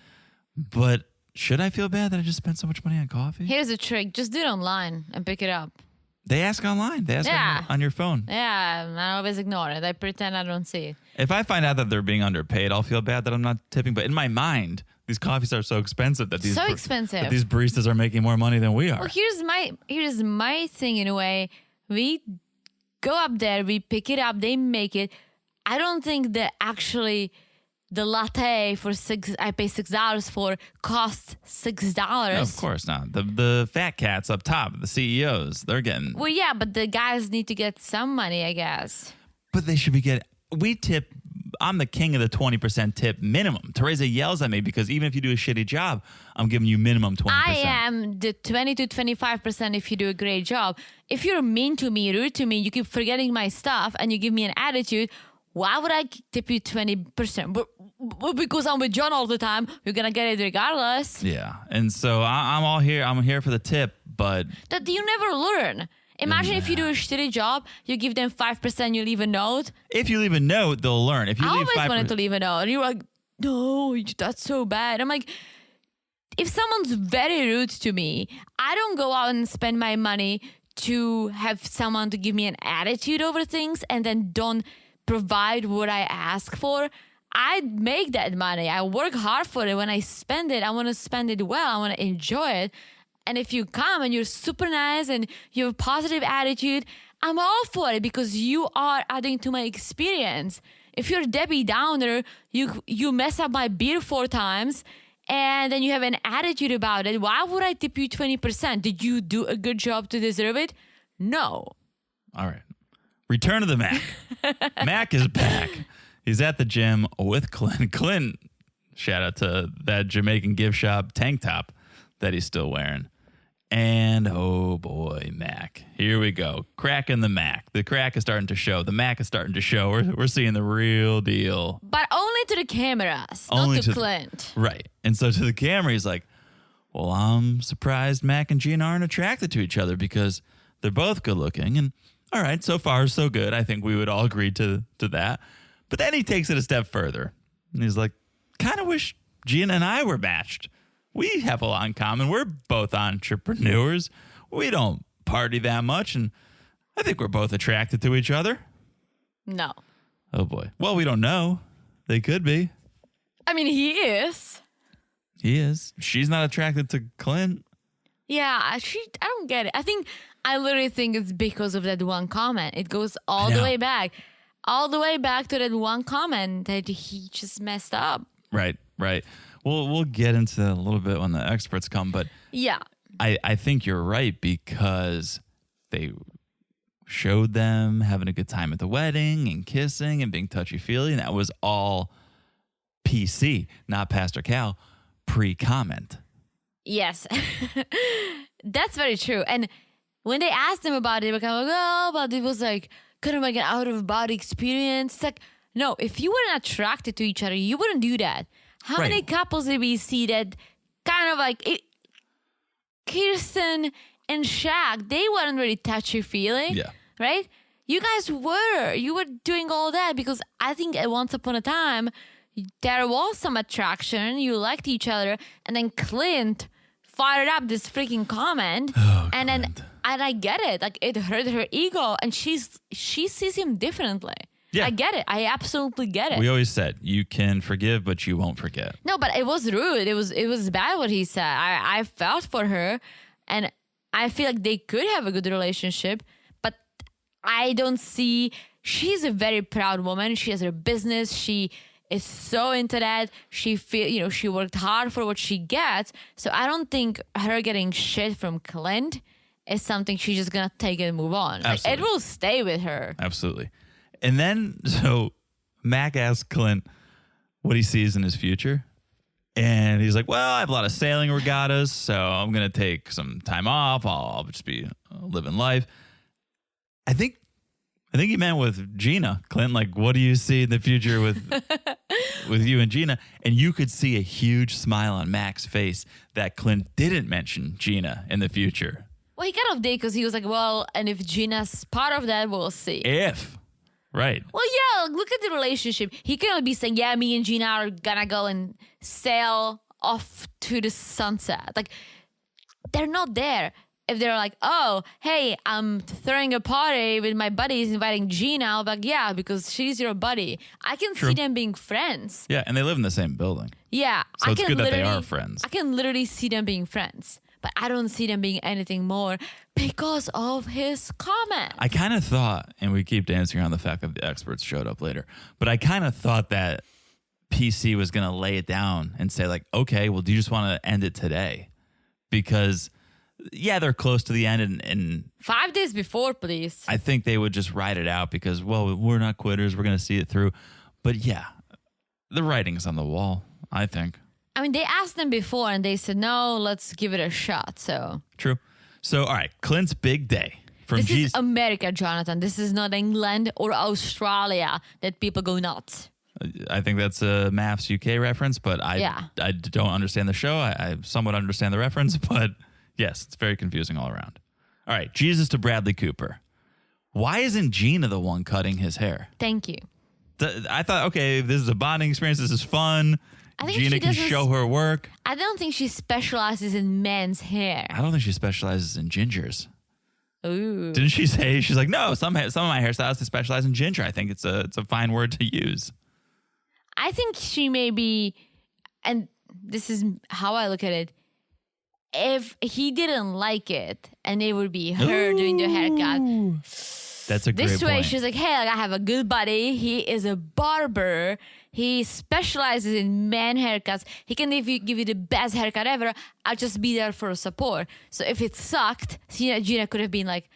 A: But should I feel bad that I just spent so much money on coffee?
B: Here's a trick. Just do it online and pick it up.
A: They ask online. They ask
B: Yeah.
A: on your phone.
B: Yeah, I always ignore it. I pretend I don't see it.
A: If I find out that they're being underpaid, I'll feel bad that I'm not tipping. But in my mind, these coffees are so expensive that these
B: So expensive.
A: that these baristas are making more money than we are.
B: Well, here's my thing in a way. We go up there, we pick it up, they make it. I don't think that actually the latte for I pay $6 for costs $6.
A: No, of course not. The fat cats up top, the CEOs, they're getting.
B: Well, yeah, but the guys need to get some money, I guess.
A: But they should be getting. We tip. I'm the king of the 20% tip minimum. Teresa yells at me because even if you do a shitty job, I'm giving you minimum 20%.
B: I am the 20 to 25% if you do a great job. If you're mean to me, rude to me, you keep forgetting my stuff, and you give me an attitude, why would I tip you 20%? But because I'm with John all the time, you're going to get it regardless.
A: Yeah, and so I'm all here. I'm here for the tip, but
B: That you never learn. Imagine if you do a shitty job, you give them 5%, you leave a note.
A: if you leave a note, they'll learn. If you
B: I
A: leave
B: always
A: 5%,
B: wanted to leave a note. And you're like, no, that's so bad. I'm like, if someone's very rude to me, I don't go out and spend my money to have someone to give me an attitude over things and then don't provide what I ask for. I make that money. I work hard for it. When I spend it, I want to spend it well. I want to enjoy it. And if you come and you're super nice and you have a positive attitude, I'm all for it because you are adding to my experience. If you're Debbie Downer, you mess up my beer 4 times and then you have an attitude about it. Why would I tip you 20%? Did you do a good job to deserve it? No.
A: all right. Return of the Mac. Mac is back. He's at the gym with Clint. Clint Shout out to that Jamaican gift shop tank top that he's still wearing. And oh boy, Mac. Here we go. Crack in the Mac. The crack is starting to show. The Mac is starting to show. We're seeing the real deal.
B: But only to the cameras,
A: Only
B: not to
A: to
B: Clint.
A: Right. And so to the camera, he's like, well, I'm surprised Mac and Gina aren't attracted to each other because they're both good looking. And all right, so far, so good. I think we would all agree to that. But then he takes it a step further. And he's like, kind of wish Gina and I were matched. We have a lot in common. We're both entrepreneurs. We don't party that much. And I think we're both attracted to each other.
B: No.
A: Oh, boy. Well, we don't know. They could be.
B: I mean, he is.
A: He is. She's not attracted to Clint.
B: Yeah, I don't get it. I literally think it's because of that one comment. It goes all the way back. All the way back to that one comment that he just messed up.
A: Right. We'll get into that a little bit when the experts come, but
B: yeah,
A: I think you're right because they showed them having a good time at the wedding and kissing and being touchy-feely, and that was all PC, not Pastor Cal, pre-comment.
B: Yes, that's very true. And when they asked him about it, they were kind of like, oh, but it was like kind of like an out-of-body experience. It's like, no, if you weren't attracted to each other, you wouldn't do that. How many couples did we see that kind of like Kirsten and Shaq, they weren't really touchy-feeling, right? You guys were. You were doing all that because I think at once upon a time, there was some attraction. You liked each other. And then Clint fired up this freaking comment. And I get it. Like, it hurt her ego. And she sees him differently. Yeah. I get it. I absolutely get it.
A: We always said you can forgive, but you won't forget.
B: No, but it was rude. It was bad what he said. I felt for her, and I feel like they could have a good relationship, but I don't see. She's a very proud woman. She has her business. She is so into that. She worked hard for what she gets. So I don't think her getting shit from Clint is something she's just gonna take and move on. Like, it will stay with her.
A: Absolutely. And then, so Mac asks Clint what he sees in his future. And he's like, well, I have a lot of sailing regattas, so I'm going to take some time off. I'll just be living life. I think he meant with Gina. Clint, like, what do you see in the future with you and Gina? And you could see a huge smile on Mac's face that Clint didn't mention Gina in the future.
B: Well, he kind of did because he was like, well, and if Gina's part of that, we'll see.
A: If. Right.
B: Well, yeah, look at the relationship. He cannot be saying, yeah, me and Gina are gonna go and sail off to the sunset. Like, they're not there. If they're like, oh, hey, I'm throwing a party with my buddies, inviting Gina, I'll be like, yeah, because she's your buddy. I can see them being friends.
A: Yeah, and they live in the same building.
B: Yeah.
A: So it's good that they are friends.
B: I can literally see them being friends. But I don't see them being anything more because of his comment.
A: I kind of thought, and we keep dancing around the fact that the experts showed up later, but I kind of thought that PC was going to lay it down and say like, okay, well, do you just want to end it today? Because, yeah, they're close to the end. And
B: 5 days before, please.
A: I think they would just ride it out because, well, we're not quitters. We're going to see it through. But, yeah, the writing's on the wall, I think.
B: I mean, they asked them before and they said, no, let's give it a shot. So
A: true. So, all right, Clint's big day.
B: This is America, Jonathan. This is not England or Australia that people go nuts.
A: I think that's a Maths UK reference, but I don't understand the show. I somewhat understand the reference, but yes, it's very confusing all around. All right, Jesus to Bradley Cooper. Why isn't Gina the one cutting his hair?
B: Thank you.
A: I thought, okay, this is a bonding experience. This is fun. Gina can show her work.
B: I don't think she specializes in men's hair.
A: I don't think she specializes in gingers.
B: Ooh.
A: Didn't she say, she's like, no, some of my hairstylists they specialize in ginger. I think it's a fine word to use.
B: I think she may be, and this is how I look at it, if he didn't like it and it would be her doing the haircut.
A: That's a great point.
B: This way, she's like, hey, I have a good buddy. He is a barber. He specializes in man haircuts. He can give you the best haircut ever. I'll just be there for support. So if it sucked, Gina could have been like,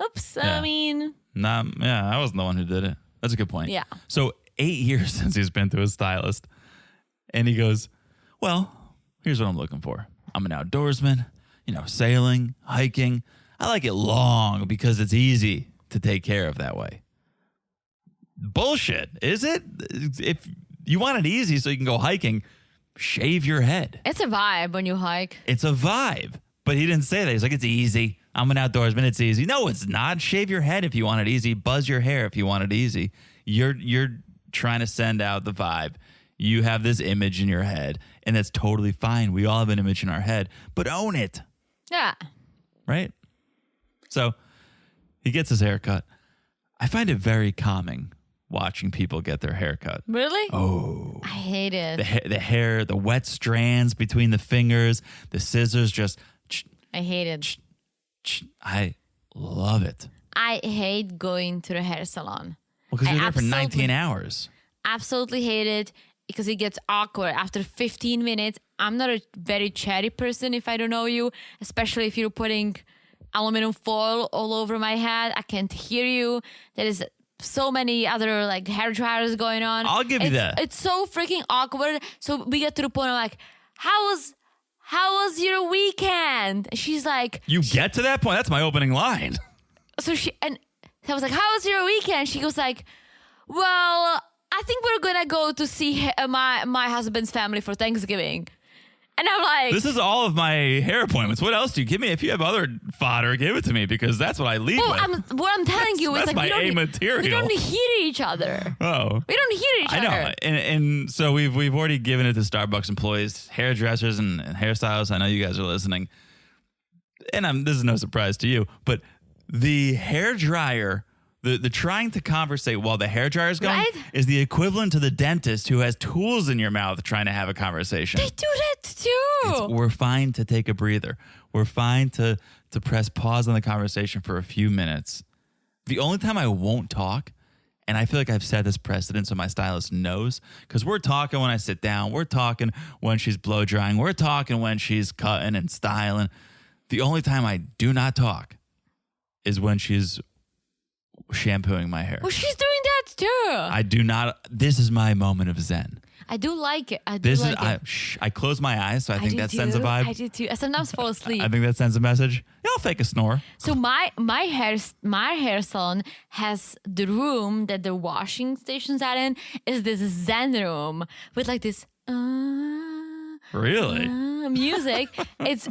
B: oops, yeah.
A: I wasn't the one who did it. That's a good point.
B: Yeah.
A: So 8 years since he's been to a stylist. And he goes, well, here's what I'm looking for. I'm an outdoorsman, sailing, hiking. I like it long because it's easy to take care of that way. Bullshit, is it? If you want it easy so you can go hiking, shave your head.
B: It's a vibe when you hike.
A: It's a vibe. But he didn't say that. He's like, it's easy. I'm an outdoorsman. It's easy. No, it's not. Shave your head if you want it easy. Buzz your hair if you want it easy. You're trying to send out the vibe. You have this image in your head, and that's totally fine. We all have an image in our head, but own it.
B: Yeah.
A: Right? So he gets his haircut. I find it very calming watching people get their haircut.
B: Really?
A: Oh.
B: I hate it.
A: The hair, the wet strands between the fingers, the scissors just...
B: I hate it.
A: I love it.
B: I hate going to the hair salon.
A: Well, because you're there for 19 hours.
B: Absolutely hate it because it gets awkward after 15 minutes. I'm not a very chatty person if I don't know you, especially if you're putting aluminum foil all over my head. I can't hear you. There is so many other like hair dryers going on.
A: I'll give you that.
B: It's so freaking awkward. So we get to the point of like, how was your weekend? She's like,
A: you get to that point? That's my opening line.
B: So I was like, how was your weekend? She goes like, well, I think we're gonna go to see my husband's family for Thanksgiving. And I'm like,
A: this is all of my hair appointments. What else do you give me? If you have other fodder, give it to me because that's what I lead with.
B: What I'm telling you is
A: that's
B: like,
A: my A material.
B: We don't hear each other.
A: Oh,
B: we don't hear each other.
A: I know, and so we've already given it to Starbucks employees, hairdressers, and hairstylists. I know you guys are listening, and this is no surprise to you, but the hair dryer. The trying to conversate while the hairdryer is going is the equivalent to the dentist who has tools in your mouth trying to have a conversation.
B: They do that too.
A: We're fine to take a breather. We're fine to press pause on the conversation for a few minutes. The only time I won't talk, and I feel like I've set this precedent so my stylist knows, because we're talking when I sit down. We're talking when she's blow drying. We're talking when she's cutting and styling. The only time I do not talk is when she's shampooing my hair.
B: Well, she's doing that too.
A: I do not. This is my moment of zen.
B: I do like it.
A: I close my eyes, so I think that sends a vibe.
B: I do too. I sometimes fall asleep.
A: I think that sends a message. Yeah, I'll fake a snore.
B: So my hair salon has the room that the washing stations are in is this zen room with like this
A: really
B: music.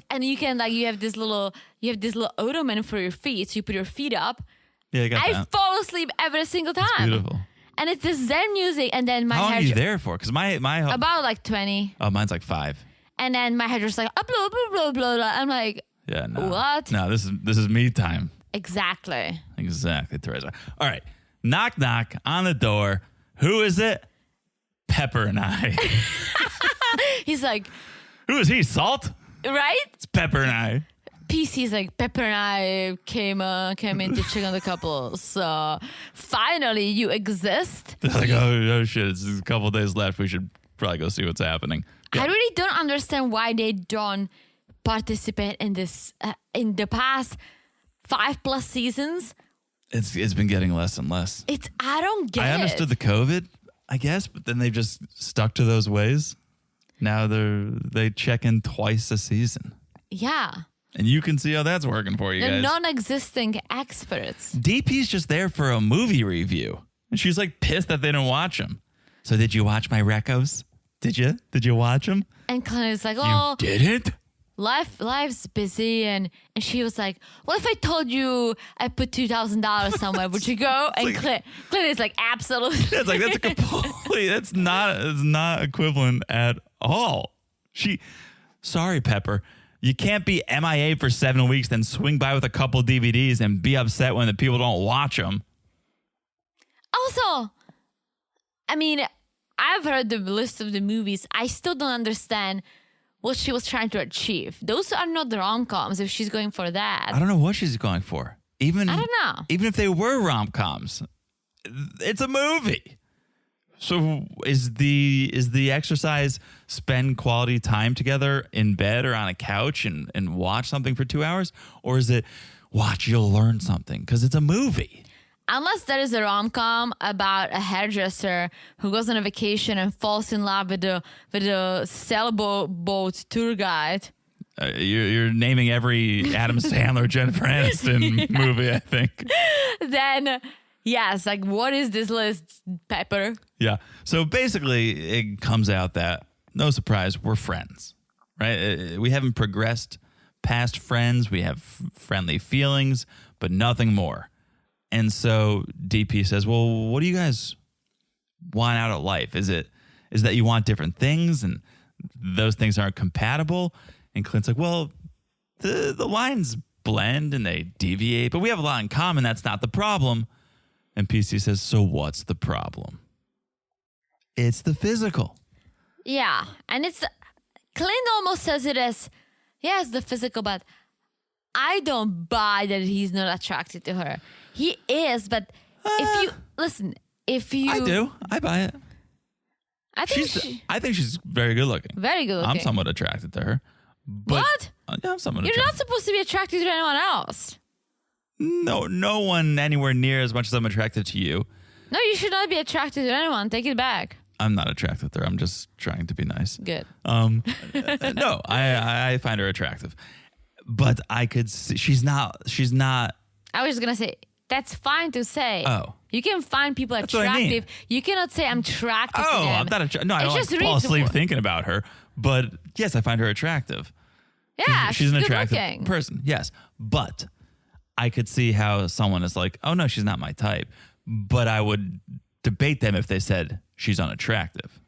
B: And you can you have this little ottoman for your feet, so you put your feet up.
A: Yeah,
B: I fall asleep every single time.
A: It's beautiful.
B: And it's this zen music, and then my
A: How long
B: hair...
A: are you there for? Because my
B: about like 20.
A: Oh, mine's like 5.
B: And then my hair just like, blah, blah, blah, blah, blah. I'm like,
A: yeah, no.
B: What?
A: No, this is me time.
B: Exactly,
A: Teresa. All right. Knock, knock on the door. Who is it? Pepper and I.
B: He's like...
A: Who is he? Salt?
B: Right?
A: It's Pepper and I.
B: PC's like, Pepper and I came in to check on the couple. So finally you exist.
A: They're like, oh shit, it's a couple of days left. We should probably go see what's happening. Yeah.
B: I really don't understand why they don't participate in this in the past 5+ seasons.
A: It's been getting less and less.
B: I don't get it.
A: I understood the COVID, I guess, but then they've just stuck to those ways. Now they check in twice a season.
B: Yeah.
A: And you can see how that's working for you
B: They're
A: guys.
B: non-existing experts.
A: DP's just there for a movie review. And she's like pissed that they didn't watch them. So did you watch my recos? Did you? Did you watch them?
B: And Clint is like, oh.
A: You didn't?
B: Life's busy. And she was like, well, if I told you I put $2,000 somewhere, would you go? And Clint is like, absolutely.
A: It's like, that's a completely, it's not equivalent at all. Sorry, Pepper. You can't be MIA for 7 weeks, then swing by with a couple DVDs and be upset when the people don't watch them.
B: Also, I mean, I've heard the list of the movies. I still don't understand what she was trying to achieve. Those are not the rom-coms if she's going for that.
A: I don't know what she's going for. I don't
B: know.
A: Even if they were rom-coms, it's a movie. So is the exercise spend quality time together in bed or on a couch and watch something for 2 hours? Or is it watch, you'll learn something? Because it's a movie.
B: Unless there is a rom-com about a hairdresser who goes on a vacation and falls in love with a sailboat tour guide.
A: You're naming every Adam Sandler, Jennifer Aniston movie, I think.
B: Then, yes, like, what is this list, Pepper?
A: Yeah. So basically, it comes out that, no surprise, we're friends, right? We haven't progressed past friends. We have friendly feelings, but nothing more. And so DP says, well, what do you guys want out of life? Is that you want different things and those things aren't compatible? And Clint's like, well, the lines blend and they deviate, but we have a lot in common. That's not the problem. And PC says, so what's the problem? It's the physical.
B: Yeah. And Clint almost says it as, yes, the physical, but I don't buy that he's not attracted to her. He is, but if you
A: I do. I buy it.
B: I think
A: she's very good looking.
B: Very good looking.
A: I'm somewhat attracted to her. But,
B: what?
A: Yeah, I'm somewhat
B: You're
A: attracted.
B: not supposed to be attracted to anyone else.
A: No one anywhere near as much as I'm attracted to you.
B: No, you should not be attracted to anyone. Take it back.
A: I'm not attracted to her. I'm just trying to be nice.
B: Good.
A: No, I find her attractive. But I could see she's not.
B: I was just going to say, that's fine to say.
A: Oh.
B: You can find people
A: That's what I mean.
B: attractive. You cannot say I'm attracted to them.
A: I'm not attracted. No, I don't
B: just
A: like fall
B: reads
A: asleep
B: the-
A: thinking about her. But yes, I find her attractive.
B: Yeah,
A: she's an
B: good
A: attractive
B: looking.
A: person. Yes, but I could see how someone is like, oh no, she's not my type. But I would debate them if they said she's unattractive.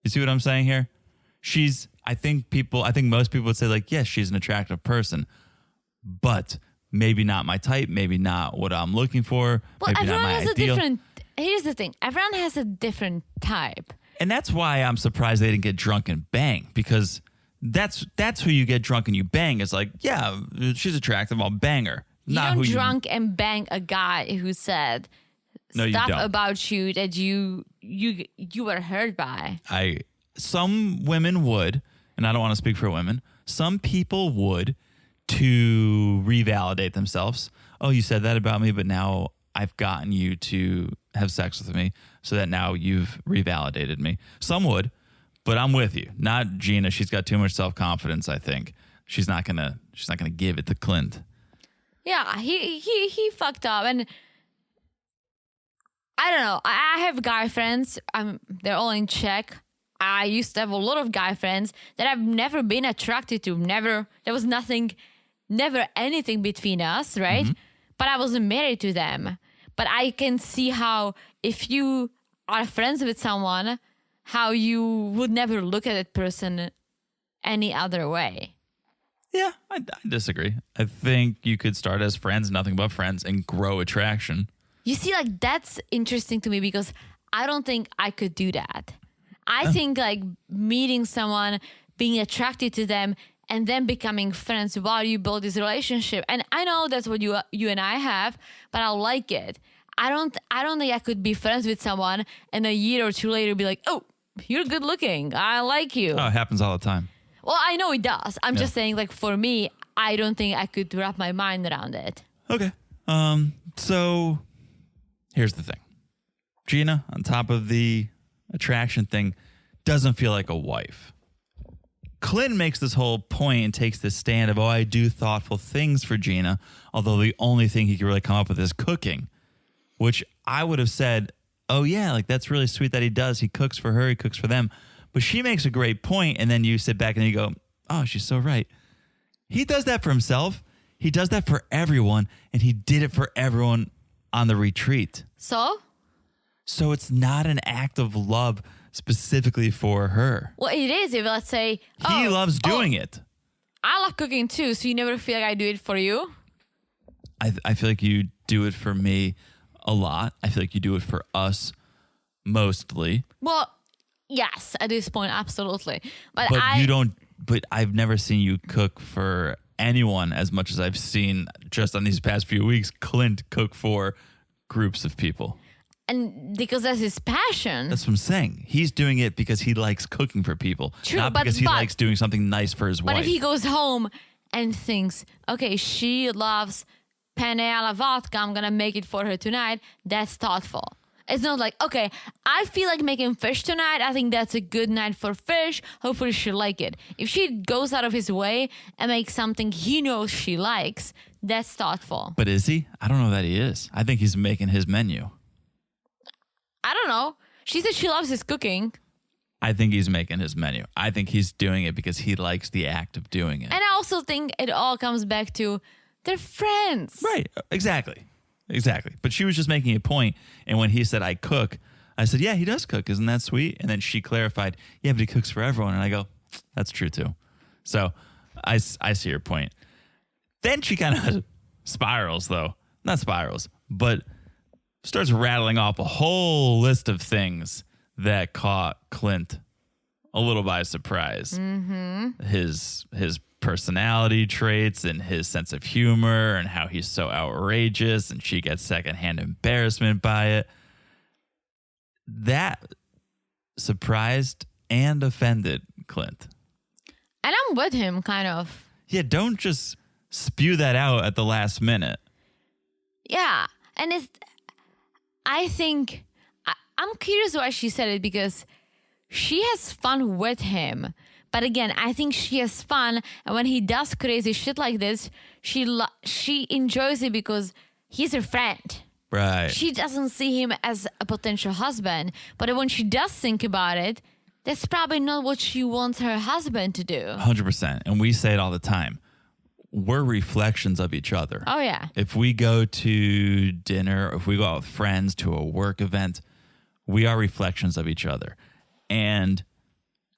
A: You see what I'm saying here? I think most people would say like, yes, she's an attractive person, but maybe not my type, maybe not what I'm looking for,
B: Well,
A: maybe not
B: everyone
A: my
B: has
A: ideal.
B: a different. Here's the thing: everyone has a different type.
A: And that's why I'm surprised they didn't get drunk and bang, because that's who you get drunk and you bang. Is like, yeah, she's attractive, I'll bang her.
B: You
A: Not
B: don't
A: who
B: drunk and bang a guy who said
A: No, you
B: stuff
A: don't.
B: about you that you were hurt by.
A: Some women would, and I don't want to speak for women, some people would to revalidate themselves. Oh, you said that about me, but now I've gotten you to have sex with me so that now you've revalidated me. Some would, but I'm with you. Not Gina. She's got too much self-confidence, I think. She's not gonna give it to Clint.
B: Yeah, he fucked up, and I don't know. I have guy friends. They're all in Czech. I used to have a lot of guy friends that I've never been attracted to. Never. There was never anything between us, right?
A: Mm-hmm.
B: But I wasn't married to them. But I can see how if you are friends with someone, how you would never look at that person any other way.
A: Yeah, I disagree. I think you could start as friends, nothing but friends, and grow attraction.
B: You see, like, that's interesting to me because I don't think I could do that. I think, like, meeting someone, being attracted to them, and then becoming friends while you build this relationship. And I know that's what you and I have, but I like it. I don't think I could be friends with someone and a year or two later be like, oh, you're good looking. I like you.
A: Oh, it happens all the time.
B: Well, I know it does. I'm just saying, like, for me, I don't think I could wrap my mind around it.
A: Okay. So here's the thing. Gina, on top of the attraction thing, doesn't feel like a wife. Clint makes this whole point and takes this stand of, oh, I do thoughtful things for Gina, although the only thing he can really come up with is cooking, which I would have said, oh, yeah, like that's really sweet that he does. He cooks for her, he cooks for them. But she makes a great point, and then you sit back and you go, oh, she's so right. He does that for himself. He does that for everyone, and he did it for everyone on the retreat.
B: So
A: it's not an act of love specifically for her.
B: well, it is. If let's say
A: He loves doing it.
B: I love cooking too, so you never feel like I do it for you.
A: I feel like you do it for me a lot. I feel like you do it for us mostly.
B: Well, yes, at this point, absolutely. But
A: you don't. But I've never seen you cook for anyone as much as I've seen just on these past few weeks Clint cook for groups of people.
B: And because that's his passion.
A: That's what I'm saying. He's doing it because he likes cooking for people,
B: True,
A: not
B: but-
A: because he
B: but-
A: likes doing something nice for his
B: But
A: wife.
B: if he goes home and thinks, okay, she loves penne alla vodka. I'm going to make it for her tonight. That's thoughtful. It's not like, okay, I feel like making fish tonight. I think that's a good night for fish. Hopefully she'll like it. If she goes out of his way and makes something he knows she likes, that's thoughtful.
A: But is he? I don't know that he is. I think he's making his menu.
B: I don't know. She said she loves his cooking.
A: I think he's making his menu. I think he's doing it because he likes the act of doing it.
B: And I also think it all comes back to they're friends.
A: Right. Exactly. But she was just making a point. And when he said, I cook, I said, yeah, he does cook. Isn't that sweet? And then she clarified, yeah, but he cooks for everyone. And I go, that's true too. So I see your point. Then she kind of spirals, though. Not spirals, but starts rattling off a whole list of things that caught Clint a little by surprise. Mm-hmm. His personality traits and his sense of humor and how he's so outrageous, and she gets secondhand embarrassment by it. That surprised and offended Clint.
B: And I'm with him, kind of.
A: Yeah, don't just spew that out at the last minute.
B: Yeah. And I think, I'm curious why she said it, because she has fun with him. But again, I think she has fun. And when he does crazy shit like this, she enjoys it because he's her friend.
A: Right.
B: She doesn't see him as a potential husband. But when she does think about it, that's probably not what she wants her husband to do.
A: 100%. And we say it all the time. We're reflections of each other.
B: Oh, yeah.
A: If we go to dinner, or if we go out with friends to a work event, we are reflections of each other. And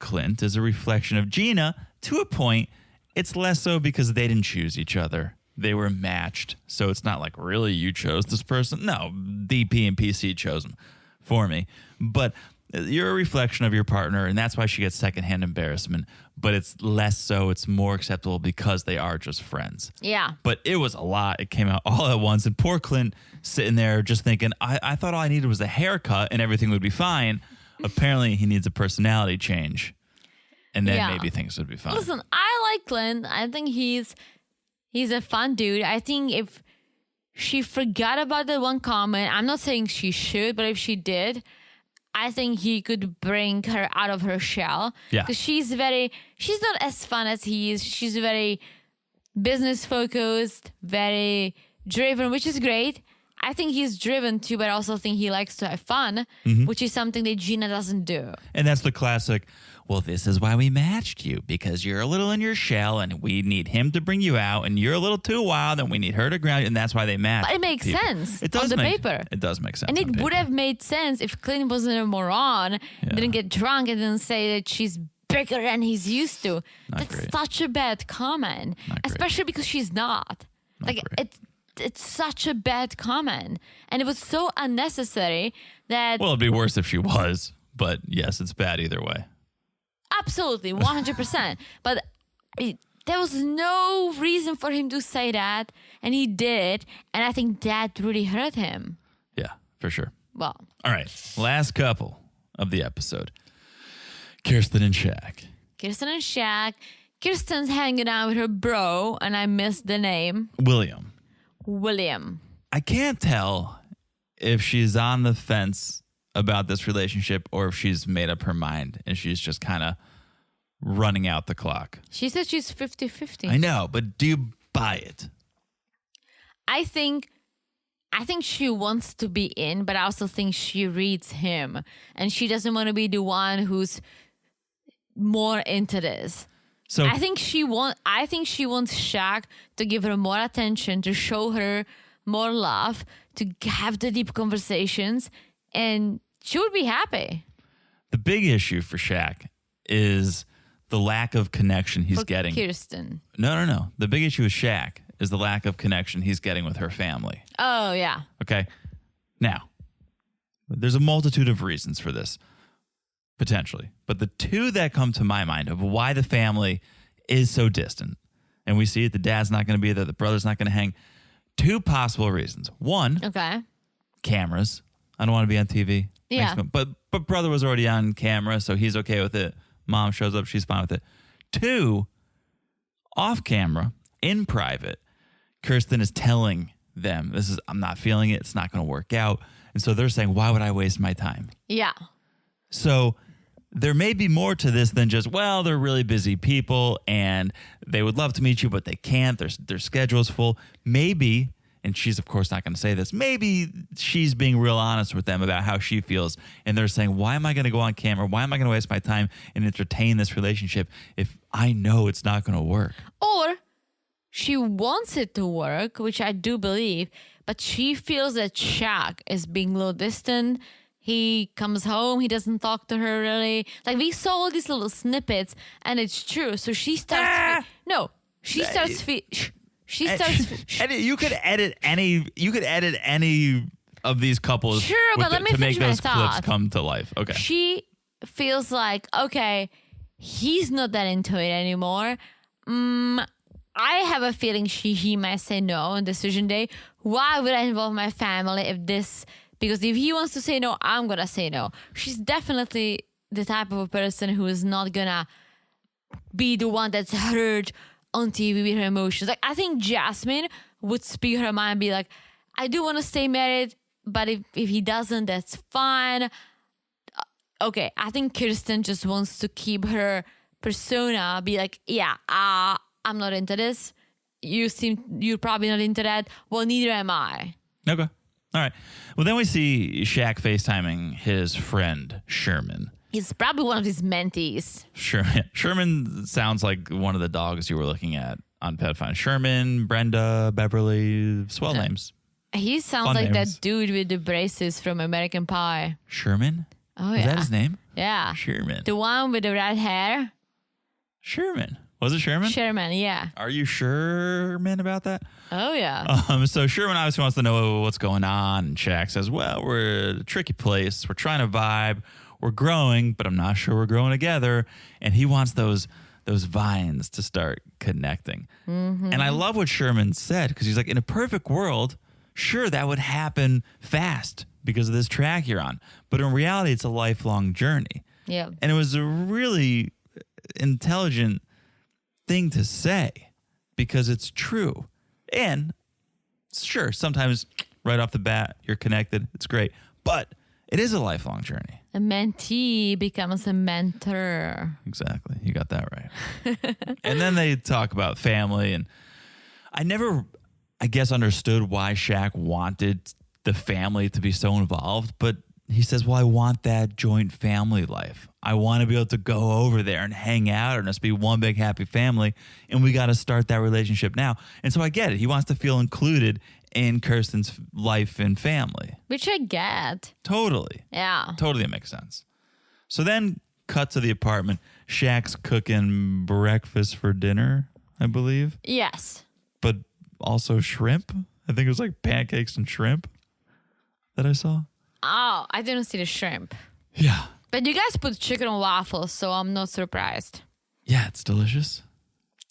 A: Clint is a reflection of Gina to a point. It's less so because they didn't choose each other. They were matched. So it's not like, really, you chose this person? No, DP and PC chose them for me. But you're a reflection of your partner, and that's why she gets secondhand embarrassment. But it's less so. It's more acceptable because they are just friends.
B: Yeah.
A: But it was a lot. It came out all at once. And poor Clint sitting there just thinking, I thought all I needed was a haircut and everything would be fine. Apparently, he needs a personality change. And then maybe things would be fine.
B: Listen, I like Clint. I think he's a fun dude. I think if she forgot about the one comment, I'm not saying she should, but if she did, I think he could bring her out of her shell.
A: Yeah.
B: Because she's not as fun as he is. She's very business focused, very driven, which is great. I think he's driven too, but I also think he likes to have fun, which is something that Gina doesn't do.
A: And that's the classic, well, this is why we matched you, because you're a little in your shell and we need him to bring you out, and you're a little too wild and we need her to ground you, and that's why they matched.
B: But it makes sense
A: it does
B: on the
A: make,
B: paper.
A: It does make sense.
B: And
A: on
B: it would
A: paper.
B: have made sense if Clint wasn't a moron, didn't get drunk, and didn't say that she's bigger than he's used to. That's
A: great.
B: such a bad comment,
A: Not great.
B: especially because she's not.
A: Not great.
B: It's such a bad comment, and it was so unnecessary that.
A: Well, it'd be worse if she was, but yes, it's bad either way.
B: Absolutely, 100%. But there was no reason for him to say that, and he did, and I think that really hurt him.
A: Yeah, for sure.
B: Well,
A: All right, last couple of the episode. Kirsten and Shaq.
B: Kirsten and Shaq. Kirsten's hanging out with her bro, and I missed the name. William.
A: I can't tell if she's on the fence about this relationship or if she's made up her mind and she's just kind of running out the clock.
B: She said she's 50-50.
A: I know, but do you buy it?
B: I think she wants to be in, but I also think she reads him, and she doesn't want to be the one who's more into this.
A: So
B: I think she wants Shaq to give her more attention, to show her more love, to have the deep conversations, and she would be happy.
A: the big issue for Shaq is the lack of connection he's getting.
B: Kirsten.
A: No. The big issue with Shaq is the lack of connection he's getting with her family.
B: Oh, yeah.
A: Okay. Now, there's a multitude of reasons for this, potentially. But the two that come to my mind of why the family is so distant, and we see it, the dad's not going to be there, the brother's not going to hang. Two possible reasons. One,
B: Okay.
A: cameras. I don't want to be on TV.
B: Yeah.
A: But brother was already on camera, so he's okay with it. Mom shows up, she's fine with it. Two, off camera, in private, Kirsten is telling them. I'm not feeling it. It's not going to work out. And so they're saying, why would I waste my time?
B: Yeah.
A: So there may be more to this than just, well, they're really busy people and they would love to meet you, but they can't. Their schedule's full. Maybe, and she's of course not going to say this, maybe she's being real honest with them about how she feels. And they're saying, why am I going to go on camera? Why am I going to waste my time and entertain this relationship if I know it's not going to work?
B: Or she wants it to work, which I do believe, but she feels that Shaq is being a little distant. He comes home, he doesn't talk to her really. Like, we saw all these little snippets, and it's true. So she starts.
A: You could edit any of these couples.
B: Sure, but let me
A: to
B: finish
A: make
B: my
A: those clips
B: thought.
A: come to life. Okay.
B: She feels like, okay, he's not that into it anymore. I have a feeling he might say no on decision day. Why would I involve my family because if he wants to say no, I'm gonna say no. She's definitely the type of a person who is not gonna be the one that's hurt on TV with her emotions. Like, I think Jasmine would speak her mind and be like, I do want to stay married, but if he doesn't, that's fine. Okay, I think Kirsten just wants to keep her persona, be like, yeah, I'm not into this. You're probably not into that. Well, neither am I.
A: Okay. All right. Well, then we see Shaq FaceTiming his friend Sherman.
B: He's probably one of his mentees.
A: Sherman sounds like one of the dogs you were looking at on Pet Find. Sherman, Brenda, Beverly, swell names.
B: He sounds
A: Fun
B: like
A: names.
B: that dude with the braces from American Pie.
A: Sherman?
B: Oh,
A: Is
B: yeah.
A: that his name?
B: Yeah.
A: Sherman.
B: The one with the red hair.
A: Sherman. Was it Sherman?
B: Sherman, yeah.
A: Are you Sherman about that?
B: Oh, yeah.
A: So Sherman obviously wants to know what's going on. And Shaq says, well, we're a tricky place. We're trying to vibe. We're growing, but I'm not sure we're growing together. And he wants those vines to start connecting. Mm-hmm. And I love what Sherman said, because he's like, in a perfect world, sure, that would happen fast because of this track you're on. But in reality, it's a lifelong journey.
B: Yeah.
A: And it was a really intelligent thing to say because it's true. And sure, sometimes right off the bat, you're connected. It's great. But it is a lifelong journey.
B: A mentee becomes a mentor.
A: Exactly. You got that right. And then they talk about family. And I never, I guess, understood why Shaq wanted the family to be so involved. But he says, well, I want that joint family life. I want to be able to go over there and hang out and just be one big happy family. And we got to start that relationship now. And so I get it. He wants to feel included in Kirsten's life and family.
B: Which I get.
A: Totally.
B: Yeah.
A: Totally makes sense. So then cut to the apartment. Shaq's cooking breakfast for dinner, I believe.
B: Yes.
A: But also shrimp. I think it was like pancakes and shrimp that I saw.
B: Oh, I didn't see the shrimp.
A: Yeah.
B: But you guys put chicken on waffles, so I'm not surprised.
A: Yeah, it's delicious.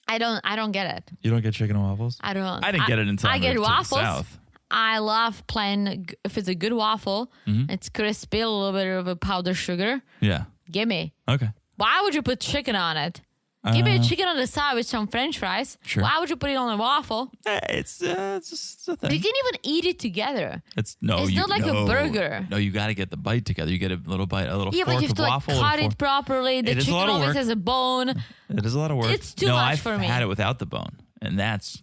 B: I don't get it.
A: You don't get chicken and waffles?
B: I don't.
A: I didn't get it until I
B: get
A: moved to the
B: waffles.
A: South.
B: I love plain, if it's a good waffle, it's crispy, a little bit of a powdered sugar.
A: Yeah.
B: Give me.
A: Okay.
B: Why would you put chicken on it? Give me a chicken on the side with some French fries.
A: Sure.
B: Why would you put it on a waffle?
A: It's just a thing.
B: You can even eat it together.
A: It's
B: not like a burger.
A: No, you got to get the bite together. You get a little bite, a little
B: Yeah, but
A: fork
B: you have
A: of
B: to like
A: waffle.
B: cut it properly. The
A: It is a
B: chicken
A: lot of
B: always
A: work.
B: has a bone.
A: It is a lot of work.
B: It's too much for me.
A: I've had it without the bone, and that's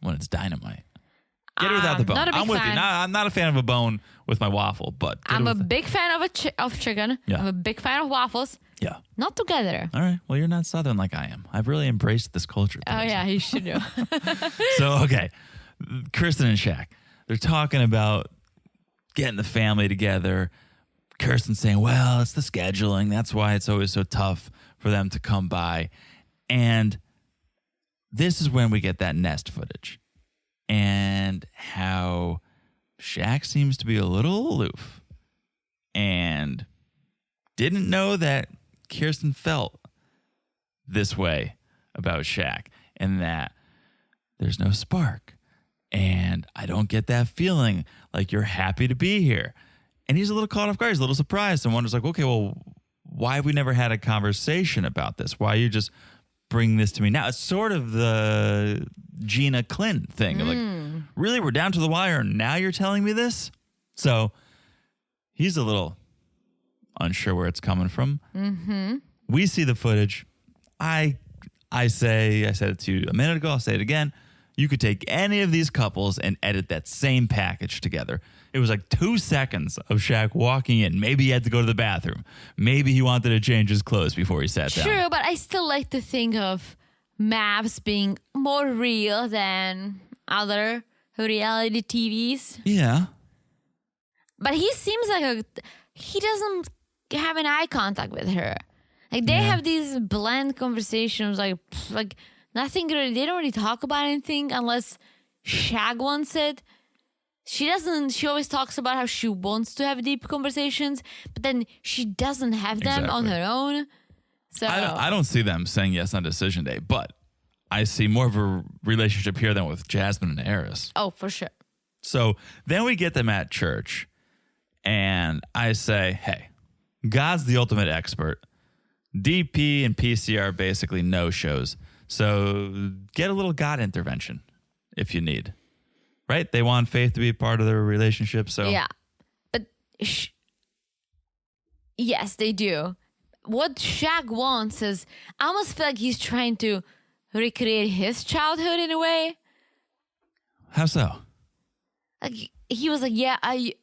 A: when it's dynamite. Get it without the bone.
B: Not a big
A: I'm with
B: fan.
A: you. I'm not a fan of a bone with my waffle, but get
B: I'm
A: it
B: a
A: with
B: big fan of chicken.
A: Yeah.
B: I'm a big fan of waffles.
A: Yeah.
B: Not together.
A: All right. Well, you're not Southern like I am. I've really embraced this culture.
B: Oh, yeah, you should know.
A: So, okay. Kirsten and Shaq, they're talking about getting the family together. Kirsten's saying, well, it's the scheduling. That's why it's always so tough for them to come by. And this is when we get that nest footage and how Shaq seems to be a little aloof and didn't know that Kirsten felt this way about Shaq and that there's no spark. And I don't get that feeling like you're happy to be here. And he's a little caught off guard. He's a little surprised and wonders like, okay, well, why have we never had a conversation about this? Why you just bring this to me now? It's sort of the Gina Clint thing. Like Really, we're down to the wire, and now you're telling me this? So he's a little unsure where it's coming from. Mm-hmm. We see the footage. I said it to you a minute ago. I'll say it again. You could take any of these couples and edit that same package together. It was like 2 seconds of Shaq walking in. Maybe he had to go to the bathroom. Maybe he wanted to change his clothes before he sat down.
B: True, but I still like to think of maps being more real than other reality TVs.
A: Yeah.
B: But he seems like he doesn't have an eye contact with her. Like they have these bland conversations, like nothing really. They don't really talk about anything unless Shaq wants it. She doesn't. She always talks about how she wants to have deep conversations, but then she doesn't have them on her own. So
A: I don't see them saying yes on decision day, but I see more of a relationship here than with Jasmine and Eris.
B: Oh, for sure.
A: So then we get them at church, and I say, hey, God's the ultimate expert. DP and PC are basically no-shows. So get a little God intervention if you need. Right? They want Faith to be a part of their relationship. So
B: yeah. But yes, they do. What Shaq wants is, I almost feel like he's trying to recreate his childhood in a way.
A: How so?
B: Like he was like, yeah,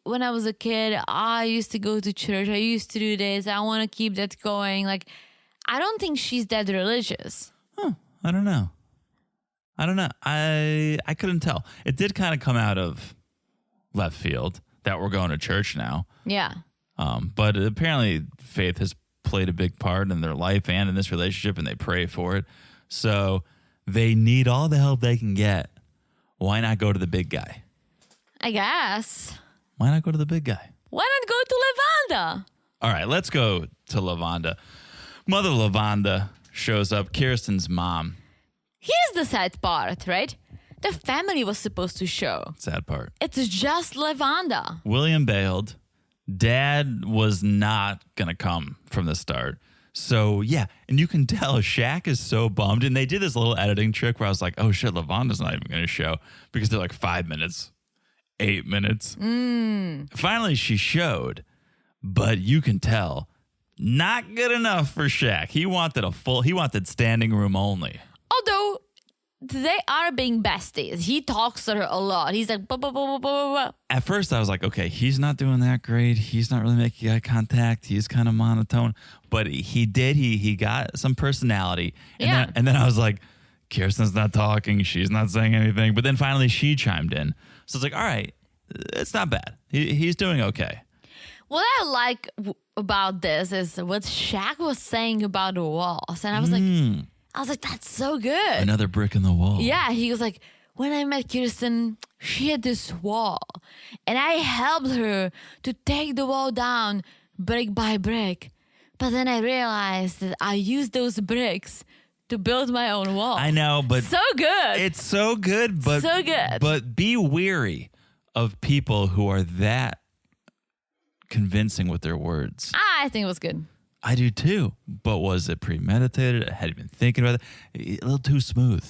B: when I was a kid, I used to go to church. I used to do this. I want to keep that going. Like, I don't think she's that religious.
A: Huh, I don't know. I couldn't tell. It did kind of come out of left field that we're going to church now.
B: Yeah.
A: But apparently Faith has played a big part in their life and in this relationship, and they pray for it. So they need all the help they can get. Why not go to the big guy?
B: I guess.
A: Why not go to the big guy?
B: Why not go to Lavanda?
A: All right, let's go to Lavanda. Mother Lavanda shows up, Kirsten's mom.
B: Here's the sad part, right? The family was supposed to show.
A: Sad part.
B: It's just Lavanda.
A: William bailed. Dad was not going to come from the start. So, yeah, and you can tell Shaq is so bummed. And they did this little editing trick where I was like, oh, shit, Lavanda's not even going to show because they're like 5 minutes, 8 minutes. Finally, she showed, but you can tell not good enough for Shaq. He wanted standing room only.
B: Although they are being besties. He talks to her a lot. He's like, blah, blah, blah, blah, blah, blah.
A: At first, I was like, okay, he's not doing that great. He's not really making eye contact. He's kind of monotone. But he did. He got some personality. And then I was like, Kirsten's not talking. She's not saying anything. But then finally, she chimed in. So it's like, all right, it's not bad. He's doing okay.
B: What I like about this is what Shaq was saying about the walls. And I was like, that's so good.
A: Another brick in the wall.
B: Yeah, he was like, when I met Kirsten, she had this wall. And I helped her to take the wall down brick by brick. But then I realized that I used those bricks to build my own wall.
A: I know, but
B: so good.
A: It's so good, but
B: so good.
A: But be weary of people who are that convincing with their words.
B: I think it was good.
A: I do too. But was it premeditated? Had you been thinking about it? A little too smooth.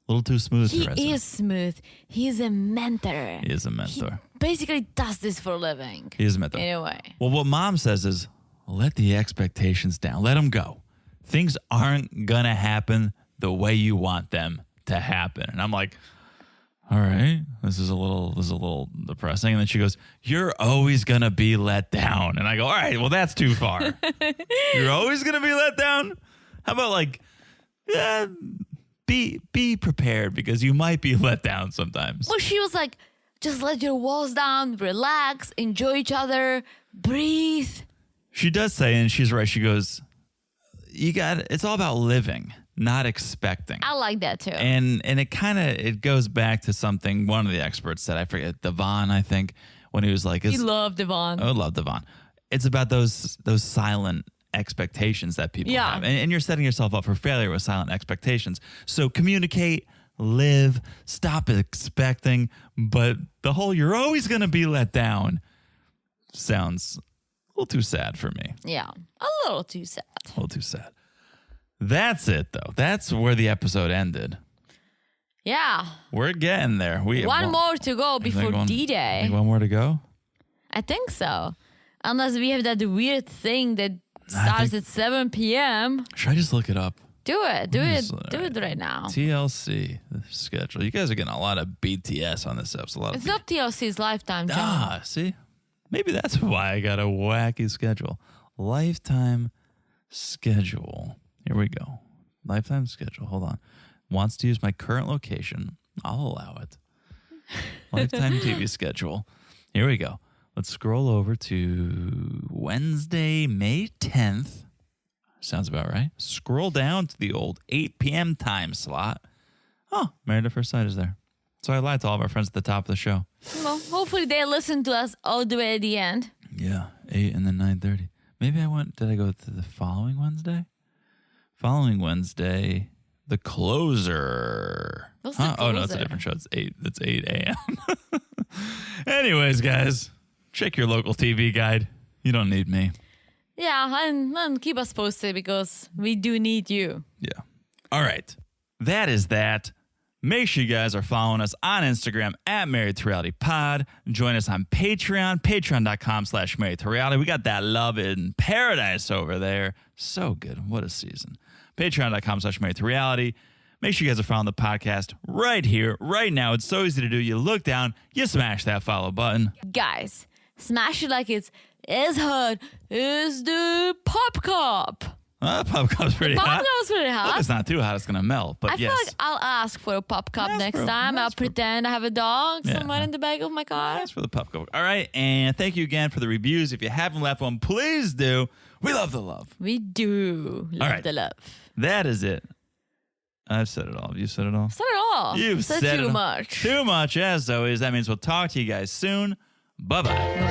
B: He is smooth. He's a mentor.
A: He is a mentor.
B: He basically does this for a living.
A: He is a mentor.
B: In a way.
A: Well, what mom says is, let the expectations down. Let them go. Things aren't going to happen the way you want them to happen. And I'm like, all right, this is a little depressing. And then she goes, you're always going to be let down. And I go, all right, well, that's too far. You're always going to be let down? How about like, be prepared because you might be let down sometimes.
B: Well, she was like, just let your walls down, relax, enjoy each other, breathe.
A: She does say, and she's right, she goes, it's all about living, not expecting.
B: I like that too.
A: And it goes back to something one of the experts said, I forget, Devon, I think, when he was like,
B: you love Devon.
A: I love Devon. It's about those silent expectations that people have. And you're setting yourself up for failure with silent expectations. So communicate, live, stop expecting, but the whole you're always going to be let down sounds a little too sad for me.
B: Yeah, a little too sad.
A: A little too sad. That's it, though. That's where the episode ended.
B: Yeah.
A: We're getting there. We have
B: One more to go before D-Day.
A: One more to go?
B: I think so. Unless we have that weird thing that starts at 7 p.m.
A: Should I just look it up?
B: Do it. Do it right now.
A: TLC, the schedule. You guys are getting a lot of BTS on this episode.
B: It's not TLC's Lifetime, John.
A: See? Maybe that's why I got a wacky schedule. Lifetime schedule. Here we go. Lifetime schedule. Hold on. Wants to use my current location. I'll allow it. Lifetime TV schedule. Here we go. Let's scroll over to Wednesday, May 10th. Sounds about right. Scroll down to the old 8 p.m. time slot. Oh, Married at First Sight is there. So I lied to all of our friends at the top of the show.
B: Well, hopefully they listen to us all the way at the end.
A: Yeah, 8 and then 9:30. Maybe did I go to the following Wednesday? Following Wednesday, The Closer.
B: What's The
A: Oh, no, it's a
B: Closer?
A: different show. It's 8 a.m. Anyways, guys, check your local TV guide. You don't need me.
B: Yeah, and keep us posted because we do need you.
A: Yeah. All right. That is that. Make sure you guys are following us on Instagram at Married to Reality Pod. Join us on Patreon, patreon.com/Married to Reality. We got that love in paradise over there. So good. What a season. Patreon.com/Married to Reality. Make sure you guys are following the podcast right here, right now. It's so easy to do. You look down, you smash that follow button.
B: Guys, smash it like it's as hot as the pop cup.
A: Pop cup's pretty
B: Pop
A: hot.
B: cup's pretty hot.
A: Look, it's not too hot. It's going to melt. But
B: I
A: yes.
B: feel like I'll ask for a pop cup
A: Ask
B: next
A: for-
B: time. I'll
A: ask for-
B: pretend I have a dog
A: Yeah.
B: somewhere in the back of my car.
A: Thanks for the pop cup. All right. And thank you again for the reviews. If you haven't left one, please do. We love the love.
B: We do love
A: right.
B: the love.
A: That is it. I've said it all. Have you said it all?
B: Said it all.
A: You've
B: said
A: said
B: too
A: it all.
B: much.
A: Too much, as always. That means we'll talk to you guys soon. Bye-bye.